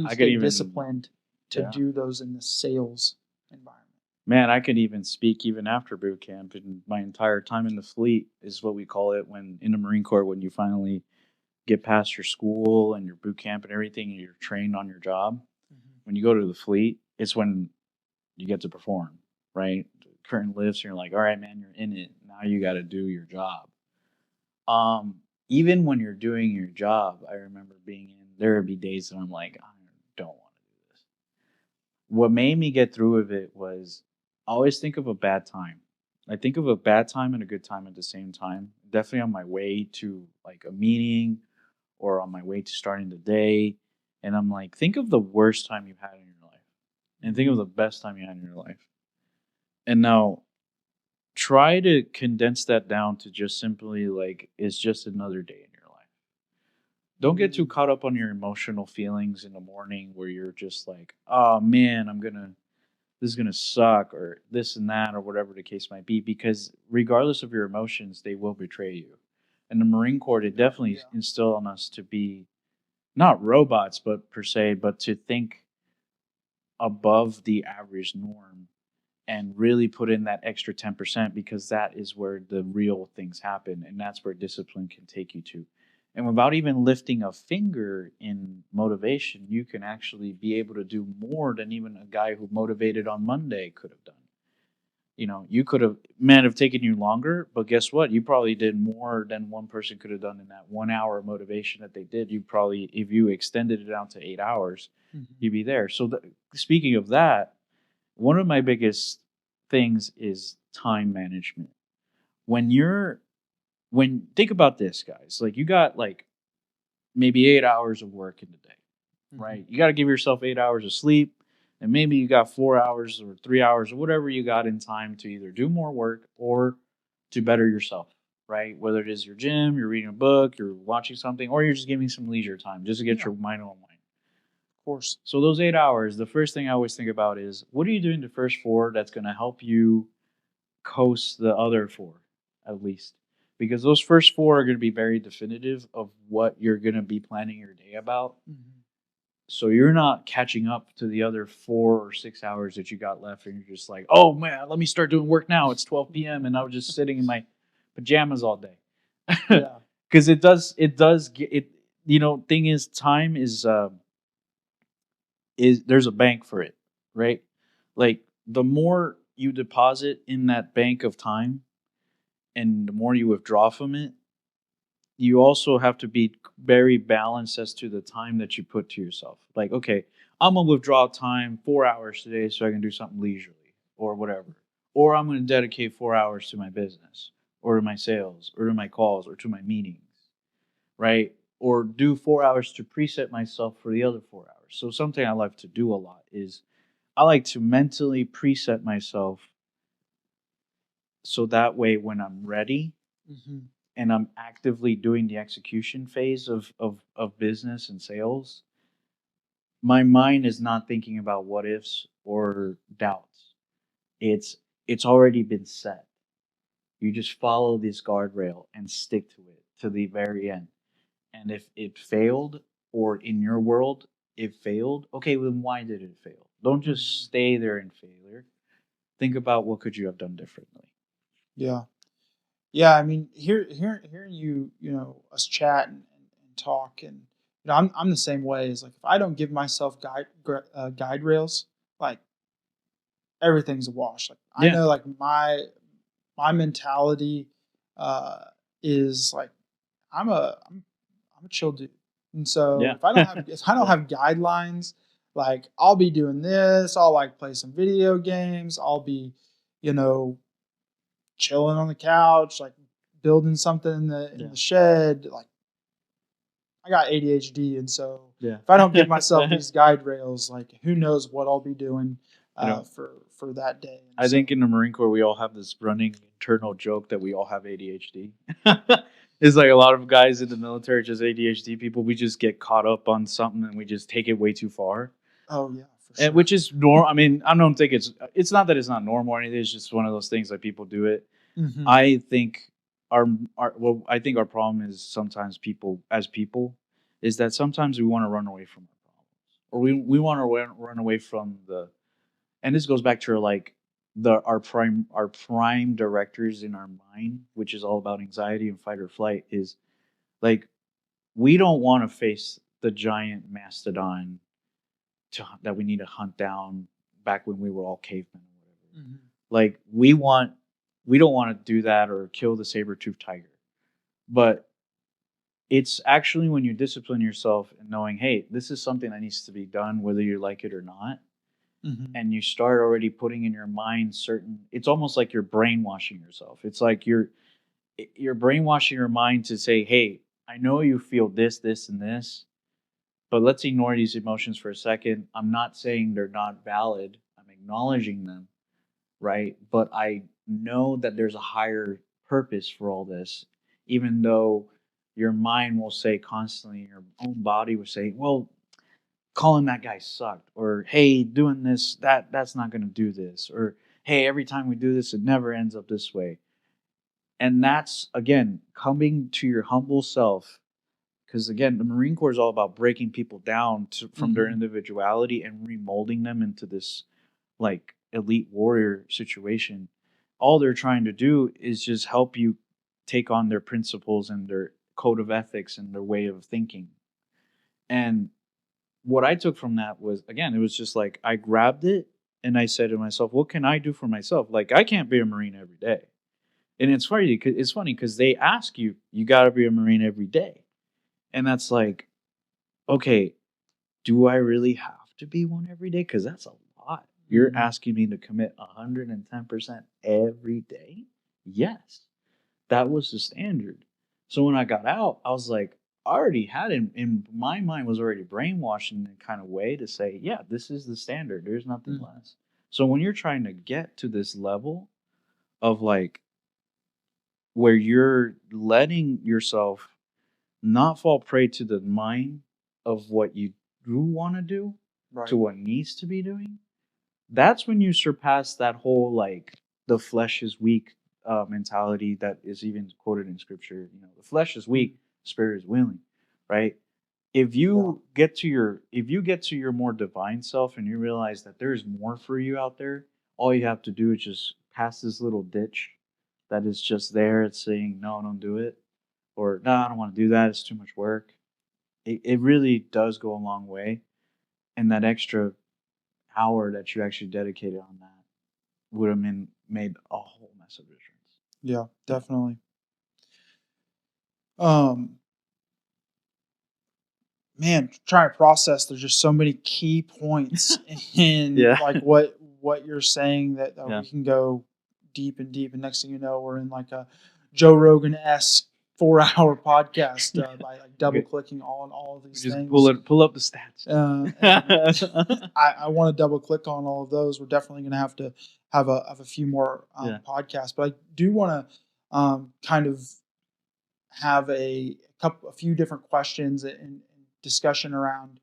B: you
A: I could
B: stay
A: even
B: disciplined to
A: yeah.
B: do those in the sales environment?
A: Man, I could even speak even after boot camp, and my entire time in the fleet is what we call it when in the Marine Corps, when you finally get past your school and your boot camp and everything, and you're trained on your job.
B: Mm-hmm.
A: When you go to the fleet, it's when you get to perform, right? The curtain lifts, and you're like, all right, man, you're in it. Now you got to do your job. Even when you're doing your job, I remember being in, there would be days that I'm like, I don't want to do this. What made me get through with it was I always think of a bad time. I think of a bad time and a good time at the same time. Definitely on my way to like a meeting or on my way to starting the day. And I'm like, think of the worst time you've had in your life and think of the best time you had in your life. And now try to condense that down to just simply like, it's just another day in your life. Don't get too caught up on your emotional feelings in the morning where you're just like, oh man, this is gonna suck or this and that or whatever the case might be, because regardless of your emotions, they will betray you. And the Marine Corps, it definitely instilled on us to be not robots, but per se, but to think above the average norm and really put in that extra 10% because that is where the real things happen and that's where discipline can take you to. And without even lifting a finger in motivation, you can actually be able to do more than even a guy who motivated on Monday could have done. You could have, man, have taken you longer, but guess what? You probably did more than one person could have done in that 1 hour of motivation that they did. You probably, if you extended it out to 8 hours, you'd be there. So, speaking of that, one of my biggest things is time management. When you're, when, think about this, guys, like you got like maybe 8 hours of work in the day, right? You got to give yourself 8 hours of sleep. And maybe you got 4 hours or 3 hours or whatever you got in time to either do more work or to better yourself, right? Whether it is your gym, you're reading a book, you're watching something, or you're just giving some leisure time just to get your mind online.
B: Of course.
A: So those 8 hours, the first thing I always think about is what are you doing the first 4 that's going to help you coast the other 4 at least? Because those first 4 are going to be very definitive of what you're going to be planning your day about. So you're not catching up to the other 4 or 6 hours that you got left, and you're just like, oh man, let me start doing work now. It's 12 p.m. and I was just sitting in my pajamas all day.
B: Yeah.
A: Because it does get it. Thing is, time is there's a bank for it, right? Like the more you deposit in that bank of time, and the more you withdraw from it, you also have to be very balanced as to the time that you put to yourself. Like, okay, I'm gonna withdraw time 4 hours today so I can do something leisurely or whatever. Or I'm gonna dedicate 4 hours to my business or to my sales or to my calls or to my meetings, right? Or do 4 hours to preset myself for the other 4 hours. So something I like to do a lot is I like to mentally preset myself so that way when I'm ready and I'm actively doing the execution phase of business and sales, my mind is not thinking about what ifs or doubts. It's already been set. You just follow this guardrail and stick to it to the very end. And if it failed, or in your world it failed, okay, then why did it fail? Don't just stay there in failure. Think about what could you have done differently.
B: Yeah. Yeah, I mean, hearing you, us chat and talk, and I'm the same way. Is like if I don't give myself guide rails, like everything's a wash. Like I
A: Yeah.
B: know, like my mentality is like I'm a chill dude, and so
A: Yeah.
B: if I don't have guidelines, Like, I'll be doing this. I'll like play some video games. I'll be, you know, chilling on the couch, like building something in
A: Yeah.
B: the shed. Like, I got ADHD, and so
A: Yeah.
B: if I don't give myself these guide rails, like who knows what I'll be doing
A: You know,
B: for that day. And
A: I
B: so,
A: think in the Marine Corps we all have this running internal joke that we all have ADHD. It's like a lot of guys in the military, just ADHD people. We just get caught up on something and we just take it way too far.
B: oh yeah, for
A: And
B: sure.
A: which is normal. I mean, I don't think it's not that it's not normal or anything. It's just one of those things that people do it.
B: Hmm.
A: I think I think our problem is sometimes people is that sometimes we want to run away from our problems, or we want to run away from the, and this goes back to like our prime directors in our mind, which is all about anxiety and fight or flight, is like we don't want to face the giant mastodon that we need to hunt down back when we were all cavemen or whatever.
B: Hmm.
A: Like we don't want to do that or kill the saber-toothed tiger. But it's actually when you discipline yourself and knowing, hey, this is something that needs to be done whether you like it or not,
B: Hmm.
A: and you start already putting in your mind certain, it's almost like you're brainwashing yourself. It's like you're brainwashing your mind to say, hey, I know you feel this and this, but let's ignore these emotions for a second. I'm not saying they're not valid. I'm acknowledging them, right? But I know that there's a higher purpose for all this, even though your mind will say constantly, your own body will say, well, calling that guy sucked, or hey, doing this, that's not going to do this, or hey, every time we do this, it never ends up this way. And that's again coming to your humble self, because again the Marine Corps is all about breaking people down from their
B: Hmm.
A: individuality and remolding them into this like elite warrior situation. All they're trying to do is just help you take on their principles and their code of ethics and their way of thinking. And what I took from that was, again, it was just like I grabbed it and I said to myself, what can I do for myself? Like I can't be a Marine every day. And it's funny because they ask you, you got to be a Marine every day. And that's like, okay, do I really have to be one every day? Because that's a lot. You're
B: Hmm.
A: asking me to commit 110% every day? Yes, that was the standard. So when I got out, I was like, I already had it in my mind, was already brainwashed in a kind of way to say, yeah, this is the standard. There's nothing
B: Hmm.
A: less. So when you're trying to get to this level of like where you're letting yourself not fall prey to the mind of what you do want to do to
B: Right.
A: what needs to be doing, that's when you surpass that whole like the flesh is weak mentality that is even quoted in scripture. You know, the flesh is
B: Mhm.
A: weak, the spirit is willing, right?
B: Yeah.
A: If you get to your more divine self and you realize that there's more for you out there, all you have to do is just pass this little ditch that is just there. It's saying no, don't do it, or no, I don't want to do that. It's too much work. It really does go a long way, and that extra hour that you actually dedicated on that would have made a whole mess of difference.
B: Yeah.
A: Yeah.
B: Definitely. Um, Man, trying to process. There's just so many key points in
A: Yeah.
B: like what you're saying that
A: Yeah.
B: we can go deep and deep, and next thing you know, we're in like a Joe Rogan esque 4 hour podcast by like double
A: Okay.
B: clicking on all of
A: We
B: these
A: just
B: things.
A: pull up the stats.
B: And I want to double click on all of those. We're definitely going to have a few more
A: Yeah.
B: podcasts, but I do want to kind of have a few different questions and discussion around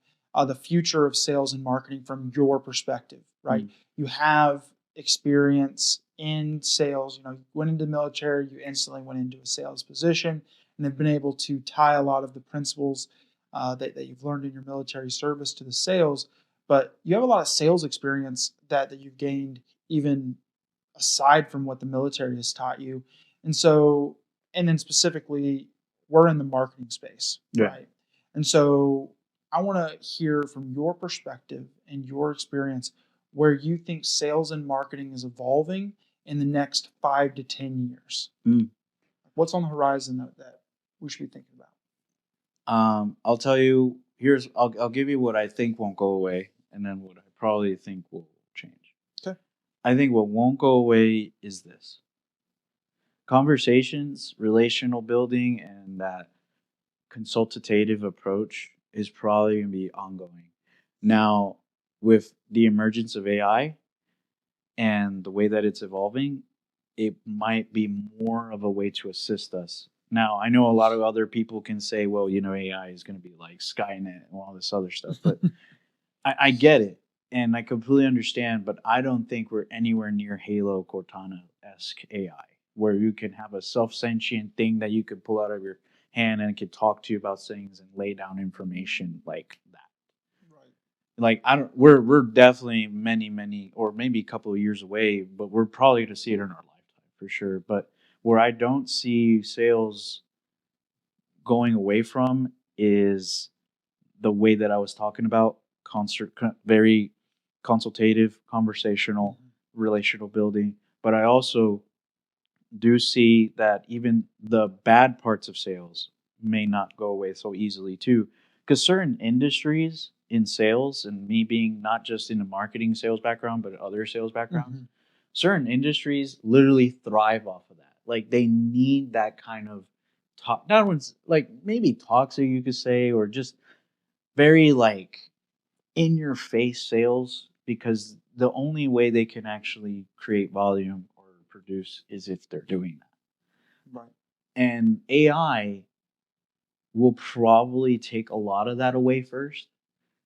B: the future of sales and marketing from your perspective. Right,
A: Mm.
B: you have experience in sales. You know, you went into the military, you instantly went into a sales position, and have been able to tie a lot of the principles that you've learned in your military service to the sales. But you have a lot of sales experience that you've gained even aside from what the military has taught you. And so, and then specifically, we're in the marketing space,
A: Yeah.
B: right? And so, I want to hear from your perspective and your experience where you think sales and marketing is evolving in the next 5 to 10 years.
A: Mm.
B: What's on the horizon that we should be thinking about?
A: I'll tell you. I'll give you what I think won't go away. and then what I probably think will change.
B: Okay.
A: I think what won't go away is this: conversations, relational building, and that consultative approach is probably going to be ongoing. Now, with the emergence of AI and the way that it's evolving, it might be more of a way to assist us. Now, I know a lot of other people can say, well, AI is going to be like Skynet and all this other stuff, but I get it and I completely understand, but I don't think we're anywhere near Halo Cortana esque AI, where you can have a self sentient thing that you could pull out of your hand and it could talk to you about things and lay down information like that.
B: Right.
A: Like I don't, we're definitely many or maybe a couple of years away, but we're probably going to see it in our lifetime for sure. But where I don't see sales going away from is the way that I was talking about, very consultative, conversational, relational building. But I also do see that even the bad parts of sales may not go away so easily too, because certain industries in sales, and me being not just in a marketing sales background but other sales backgrounds, certain industries literally thrive off of that. Like they need that kind of talk. Not one's like maybe toxic, you could say, or just very like in your face sales, because the only way they can actually create volume or produce is if they're doing that.
B: Right.
A: And AI will probably take a lot of that away first,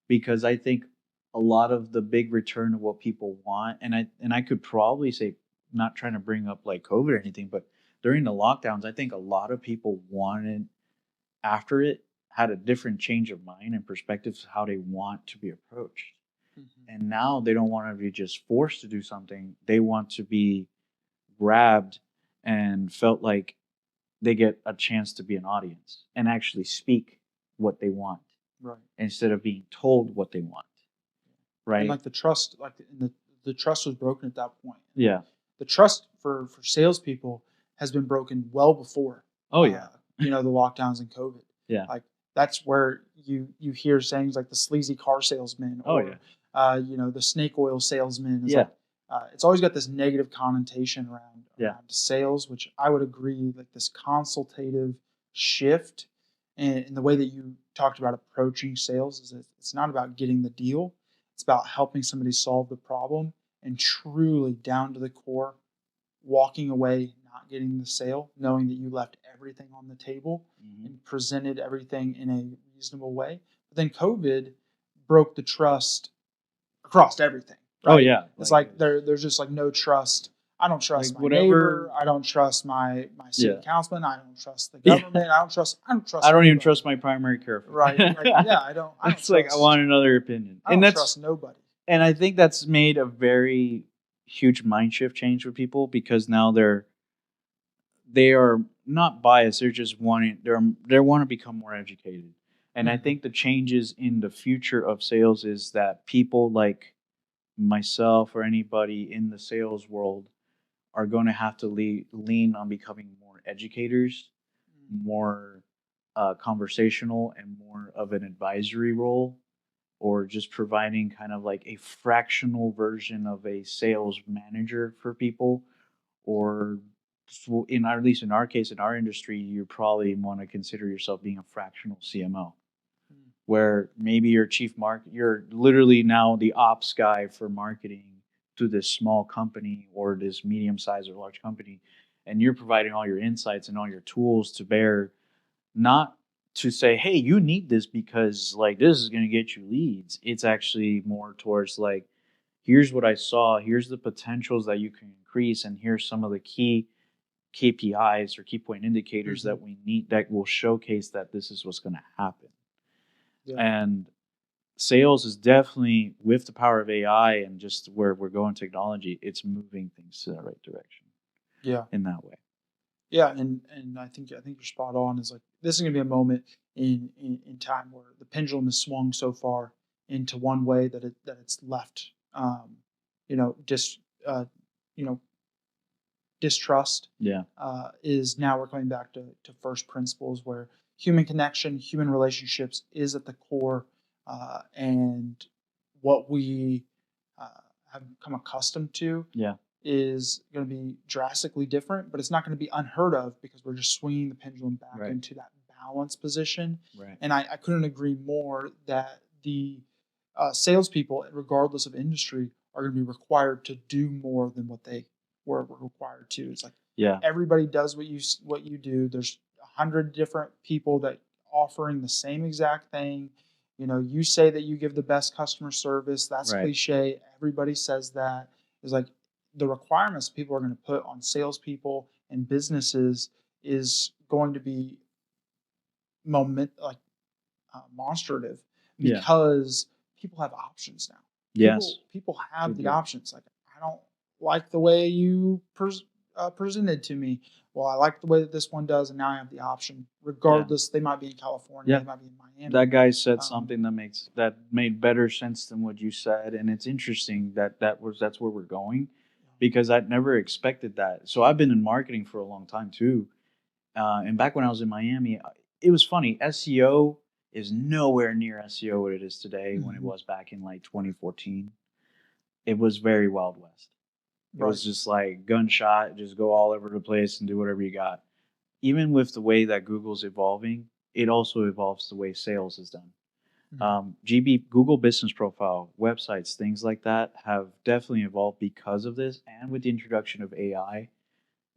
A: because I think a lot of the big return of what people want, and I could probably say, not trying to bring up like COVID or anything, but during the lockdowns, I think a lot of people wanted, after it, had a different change of mind and perspectives how they want to be approached. And now they don't want to be just forced to do something. They want to be grabbed and felt like they get a chance to be an audience and actually speak what they want,
B: Right.
A: instead of being told what they want. Right.
B: And like the trust, like the trust was broken at that point.
A: Yeah.
B: The trust for salespeople has been broken well before.
A: Oh yeah.
B: The lockdowns and COVID.
A: Yeah.
B: Like that's where you hear sayings like the sleazy car salesman,
A: Oh
B: or
A: yeah.
B: the snake oil salesman.
A: Yeah.
B: It's always got this negative connotation around
A: Yeah.
B: sales, which I would agree. Like this consultative shift, and the way that you talked about approaching sales is that it's not about getting the deal. It's about helping somebody solve the problem and truly down to the core, walking away, not getting the sale, knowing that you left everything on the table and presented everything in a reasonable way. But then COVID broke the trust across everything. Right?
A: Oh yeah.
B: It's like there's just like no trust. I don't trust
A: like
B: my
A: whatever-
B: neighbor. I don't trust my city
A: Yeah.
B: councilman. I don't trust the government. I don't trust.
A: I don't even
B: anybody.
A: trust my primary care.
B: Right. Like, yeah, I don't.
A: It's like I
B: trust-
A: want another opinion.
B: I don't
A: And that's
B: trust nobody.
A: and I think that's made a very huge mind shift change for people, because now they are not biased. They're just wanting they want to become more educated. And I think the changes in the future of sales is that people like myself or anybody in the sales world are going to have to lean on becoming more educators, more conversational, and more of an advisory role, or just providing kind of like a fractional version of a sales manager for people, or at least in our case, in our industry, you probably want to consider yourself being a fractional CMO, where maybe you're literally now the ops guy for marketing to this small company or this medium sized or large company, and you're providing all your insights and all your tools to bear, not to say, hey, you need this because like this is going to get you leads. It's actually more towards like, here's what I saw, here's the potentials that you can increase, and here's some of the key KPIs or key point indicators that we need that will showcase that this is what's going to happen. Yeah. And sales is definitely, with the power of AI and just where we're going technology, it's moving things to the right direction.
B: Yeah.
A: In that way.
B: Yeah, and I think you're spot on. Is like this is gonna be a moment in time where the pendulum has swung so far into one way that it's left, distrust.
A: Yeah.
B: Is now we're coming back to first principles, where human connection, human relationships is at the core, and what we uh, have become accustomed to
A: Yeah.
B: is going to be drastically different, but it's not going to be unheard of because we're just swinging the pendulum back
A: Right.
B: into that balance position.
A: Right.
B: And I couldn't agree more that the salespeople, regardless of industry, are going to be required to do more than what they were required to. It's like
A: Yeah.
B: everybody does what you do. There's 100 different people that offering the same exact thing. You know, you say that you give the best customer service. That's
A: Right.
B: cliche. Everybody says that. It's like the requirements people are going to put on salespeople and businesses is going to be monstrative
A: Yeah.
B: because people have options now.
A: Yes.
B: People have the
A: Agree.
B: options. Like, I don't like the way you presented to me. Well, I like the way that this one does, and now I have the option. Regardless, they might be in California,
A: Yeah.
B: they might be in Miami.
A: That guy said
B: Um,
A: something that made better sense than what you said, and it's interesting that's where we're going, because I'd never expected that. So I've been in marketing for a long time too, and back when I was in Miami, it was funny. SEO is nowhere near SEO what it is today when it
B: Mhm.
A: was back in like 2014. It was very Wild West. It
B: Right.
A: was just like gunshot, just go all over the place and do whatever you got. Even with the way that Google's evolving, it also evolves the way sales is done. GB, Google Business Profile, websites, things like that have definitely evolved because of this, and with the introduction of AI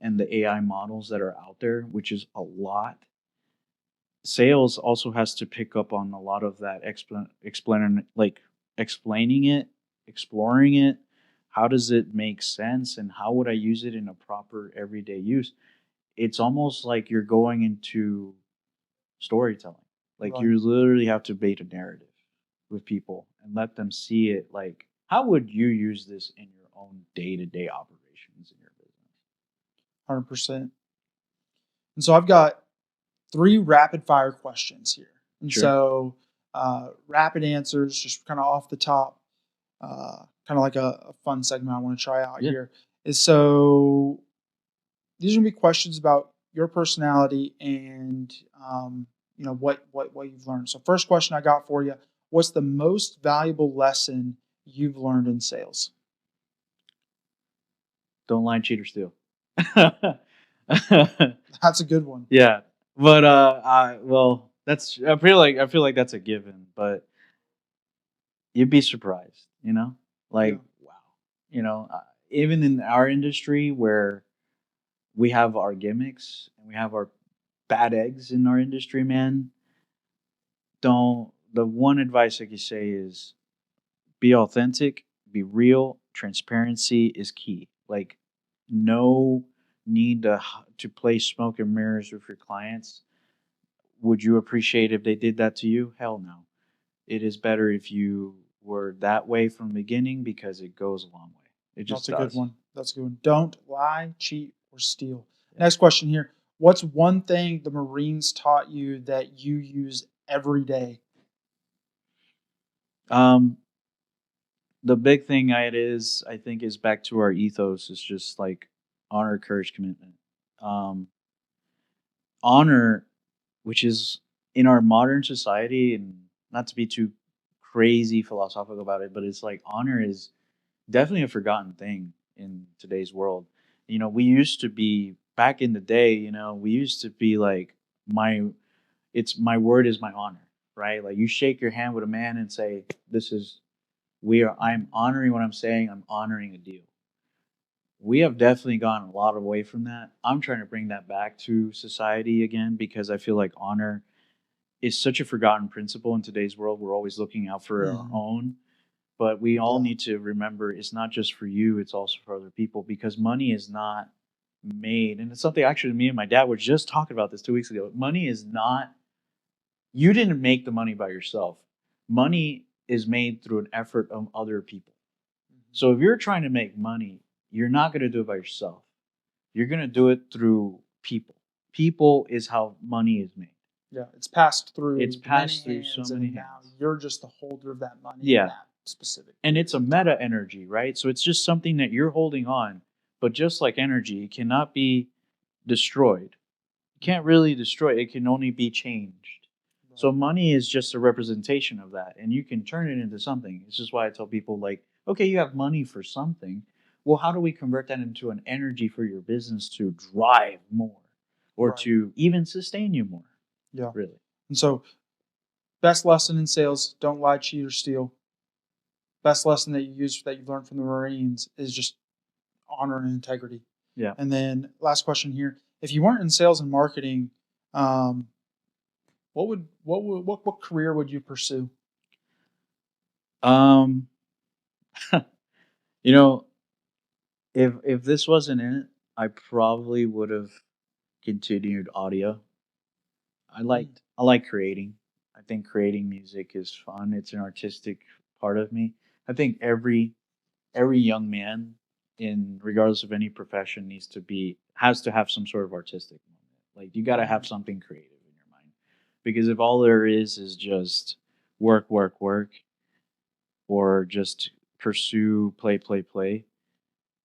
A: and the AI models that are out there, which is a lot. Sales also has to pick up on a lot of that explaining it, exploring it. How does it make sense, and how would I use it in a proper everyday use? It's almost like you're going into storytelling. Like
B: Right.
A: you literally have to bait a narrative with people and let them see it. Like, how would you use this in your own day to day operations in your business?
B: 100%. And so I've got 3 rapid fire questions here. And
A: Sure.
B: so rapid answers, just kind of off the top, kind of like a fun segment I want to try out
A: Yeah.
B: here. Is so these are gonna be questions about your personality and what you've learned. So first question I got for you: what's the most valuable lesson you've learned in sales?
A: Don't lie, cheat, or steal.
B: That's a good one.
A: Yeah, but well, that's I feel like that's a given, but you'd be surprised, you know,
B: Yeah.
A: like wow, you know, even in our industry where we have our gimmicks and we have our bad eggs in our industry, man. Don't The one advice I could say is be authentic, be real. Transparency is key. Like, no need to play smoke and mirrors with your clients. Would you appreciate if they did that to you? Hell no. It is better if you were that way from the beginning because it goes a long way. It just
B: That's a good
A: does.
B: one. That's a good one. Don't lie, cheat, or steal.
A: Yeah.
B: Next question here. What's one thing the Marines taught you that you use every day?
A: Um, the big thing I think is back to our ethos is just like honor, courage, commitment. Um, honor, which is in our modern society, and not to be too crazy philosophical about it, but it's like honor is definitely a forgotten thing in today's world. You know, we used to be back in the day, you know, we used to be like my my word is my honor, right? Like you shake your hand with a man and say, this is I'm honoring what I'm saying, I'm honoring a deal. We have definitely gone a lot away from that. I'm trying to bring that back to society again because I feel like honor is such a forgotten principle in today's world. We're always looking out for our
B: Mhm.
A: own, but we all
B: Yeah.
A: need to remember it's not just for you, it's also for other people because money is not made. And it's something actually me and my dad were just talking about this 2 weeks ago. Money is not, you didn't make the money by yourself. Money is made through an effort of other people.
B: Mhm.
A: So if you're trying to make money, you're not going to do it by yourself. You're going to do it through people. People is how money is made.
B: Yeah, it's passed
A: It's
B: through many
A: passed through so
B: hands,
A: many
B: and now
A: hands.
B: you're just the holder of that money in
A: Yeah.
B: that specific
A: And
B: period
A: it's a
B: of time.
A: meta energy, right? So it's just something that you're holding on. But just like energy, it cannot be destroyed. You can't really destroy it. It can only be changed. So money is just a representation of that, and you can turn it into something. This is why I tell people like, okay, you have money for something. Well, how do we convert that into an energy for your business to drive more or
B: Right.
A: to even sustain you more?
B: Yeah.
A: Really?
B: And so, best lesson in sales: don't lie, cheat, or steal. Best lesson that you've learned from the Marines is just honor and integrity.
A: Yeah.
B: And then last question here: if you weren't in sales and marketing, um, what career would you pursue?
A: Um, you know, if this wasn't it, I probably would have continued audio.
B: Mm,
A: I like creating. I think creating music is fun. It's an artistic part of me. I think every young man, in regardless of any profession, has to have some sort of artistic moment. Like you got to have
B: mm,
A: something creative in your mind, because if all there is just work, work, work, or just pursue play, play, play,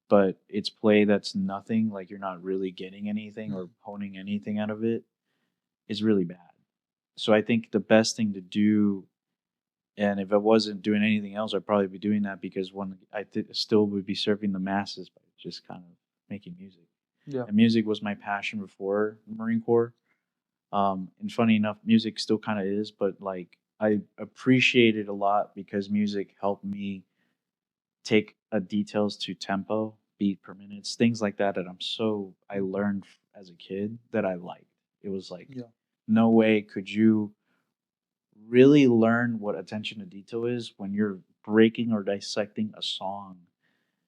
A: but it's play that's nothing, like you're not really getting anything or
B: mm,
A: honing anything out of it, is really bad. So I think the best thing to do, and if I wasn't doing anything else, I'd probably be doing that, because one, still would be serving the masses by just kind of making music.
B: yeah.
A: And music was my passion before the Marine Corps. And funny enough, music still kind of is, but like I appreciate it a lot because music helped me take a details to tempo, beat per minutes, things like that I
B: Mhm.
A: learned as a kid that I liked. It was like
B: Yeah.
A: no way could you really learn what attention to detail is when you're breaking or dissecting a song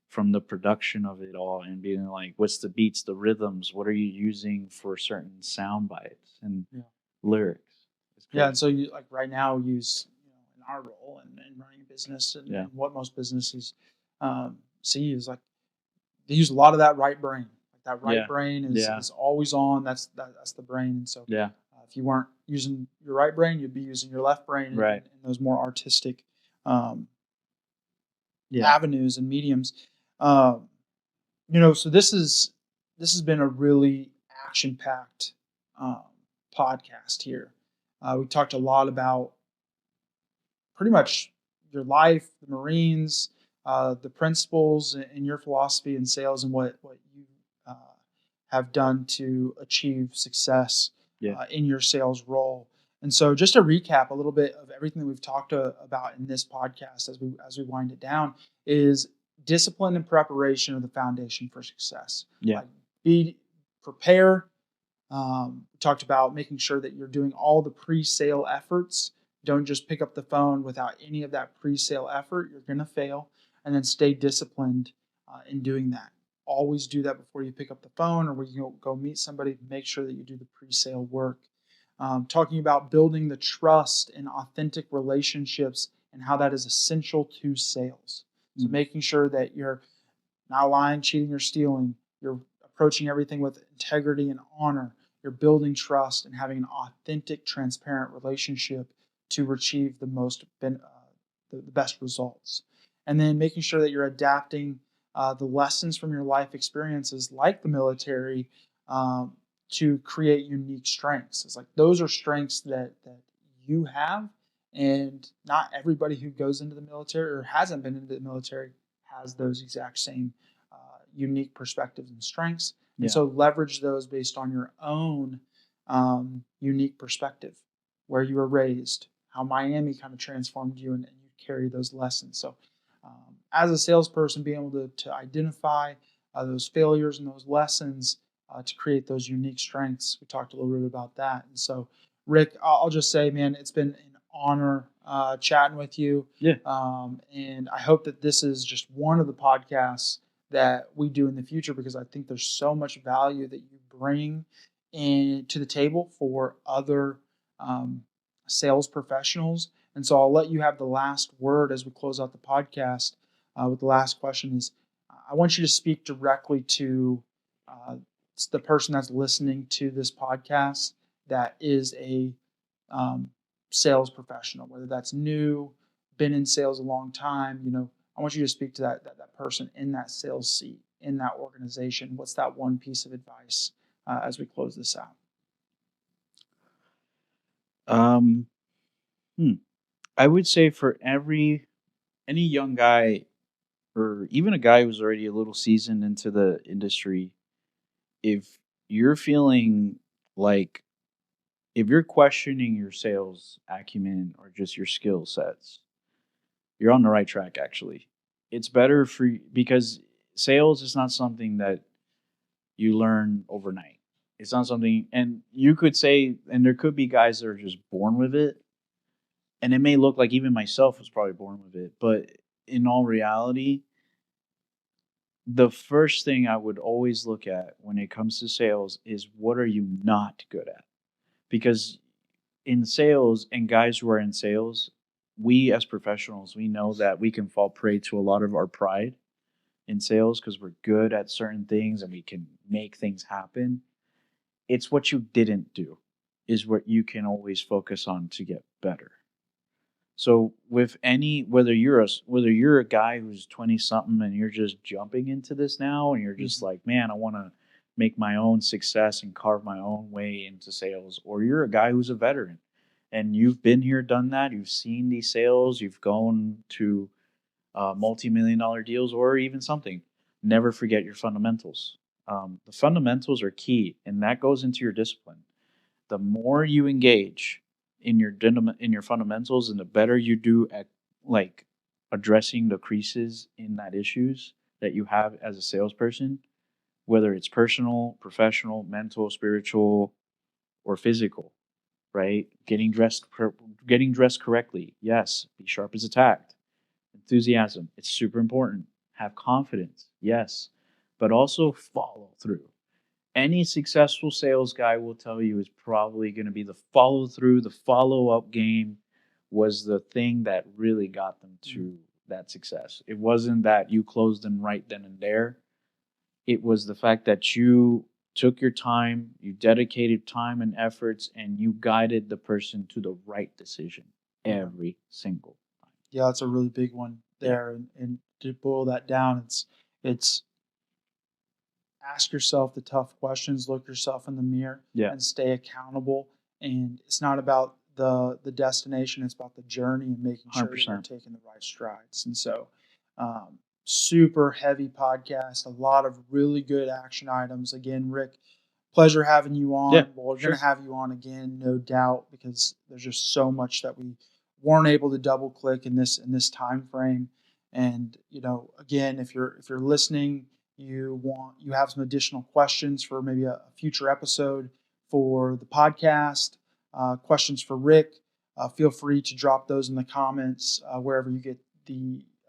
A: from the production of it all and being like, what's the beats, the rhythms, what are you using for certain sound bites and
B: Yeah.
A: lyrics? It's
B: Yeah. And
A: crazy.
B: so you like right now use in our role and running a business
A: Yeah.
B: and what most businesses see is like they use a lot of that right brain. Like that right
A: Yeah.
B: brain
A: Yeah.
B: is always on. That's the brain. And so
A: Yeah.
B: if you weren't using your right brain, you'd be using your left brain
A: Right.
B: in those more artistic um,
A: Yeah.
B: avenues and mediums. Um, so this has been a really action packed um, podcast here. We talked a lot about pretty much your life, the Marines, the principles and your philosophy in sales, and what you uh, have done to achieve success
A: Yeah.
B: in your sales role. And so, just to recap a little bit of everything that we've talked about in this podcast, as we wind it down, is discipline and preparation are the foundation for success.
A: Yeah.
B: Like be prepare, we talked about making sure that you're doing all the pre-sale efforts. Don't just pick up the phone without any of that pre-sale effort. You're going to fail. And then stay disciplined in doing that. Always do that before you pick up the phone or when you go meet somebody. Make sure that you do the pre-sale work. Talking about building the trust and authentic relationships and how that is essential to sales. So
A: Mm.
B: making sure that you're not lying, cheating, or stealing. You're approaching everything with integrity and honor. You're building trust and having an authentic, transparent relationship to achieve the best results. And then making sure that you're adapting the lessons from your life experiences, like the military, um, to create unique strengths. It's like those are strengths that you have, and not everybody who goes into the military or hasn't been into the military has those exact same unique perspectives and strengths. And
A: Yeah.
B: so leverage those based on your own unique perspective, where you were raised, how Miami kind of transformed you, and you carry those lessons. So, as a salesperson, being able to identify those failures and those lessons to create those unique strengths. We talked a little bit about that. And so, Rick, I'll just say, man, it's been an honor chatting with you.
A: Yeah.
B: And I hope that this is just one of the podcasts that we do in the future because I think there's so much value that you bring to the table for other um, sales professionals. And so I'll let you have the last word as we close out the podcast. With the last question is, I want you to speak directly to uh, the person that's listening to this podcast that is a um, sales professional, whether that's new, been in sales a long time. I want you to speak to that person in that sales seat in that organization. What's that one piece of advice as we close this out?
A: Um, hmm. I would say for any young guy or even a guy who's already a little seasoned into the industry, if you're feeling like if you're questioning your sales acumen or just your skill sets, you're on the right track actually. It's better for because sales is not something that you learn overnight. It's not something and you could say and there could be guys that are just born with it and it may look like even myself was probably born with it, but in all reality, the first thing I would always look at when it comes to sales is what are you not good at? Because in sales and guys who are in sales, we as professionals, we know that we can fall prey to a lot of our pride in sales because we're good at certain things and we can make things happen. It's what you didn't do is what you can always focus on to get better. So with any whether you're a guy who's 20 something and you're just jumping into this now and you're just
B: Mhm.
A: like, man, I want to make my own success and carve my own way into sales, or you're a guy who's a veteran and you've been here, done that, you've seen these sales, you've gone to multi-million dollar deals or even something. Never forget your fundamentals. The fundamentals are key, and that goes into your discipline. The more you engage in your fundamentals and the better you do at like addressing the creases in that issues that you have as a salesperson, whether it's personal, professional, mental, spiritual, or physical, right? Getting dressed correctly, yes. Be sharp as a tack. Enthusiasm, it's super important. Have confidence, yes, but also follow through. Any successful sales guy will tell you is probably going to be the follow through, the follow up game was the thing that really got them
B: Mhm.
A: to that success. It wasn't that you closed them right then and there. It was the fact that you took your time, you dedicated time and efforts, and you guided the person to the right decision
B: Yeah.
A: every single time.
B: Yeah, that's a really big one
A: Yeah.
B: there. And to boil that down, it's ask yourself the tough questions, look yourself in the mirror,
A: Yeah.
B: and stay accountable. And it's not about the destination; it's about the journey and making sure that you're
A: 100%.
B: taking the right strides. And so, super heavy podcast, a lot of really good action items. Again, Rick, pleasure having you
A: Yeah.
B: on. Well, we're going to
A: Sure.
B: have you on again, no doubt, because there's just so much that we weren't able to double click in this time frame. And again, if you're listening, you have some additional questions for maybe a future episode for the podcast, questions for Rick, feel free to drop those in the comments wherever you get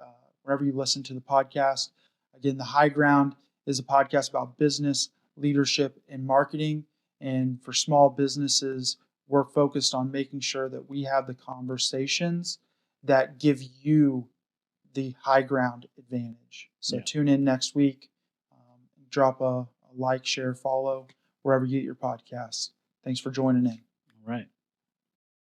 B: uh, wherever you listen to the podcast. Again, the High Ground is a podcast about business, leadership, and marketing. And for small businesses, we're focused on making sure that we have the conversations that give you the high ground advantage. So
A: Yeah.
B: tune in next week. Drop a like, share, follow wherever you get your podcast. Thanks for joining in.
A: All right.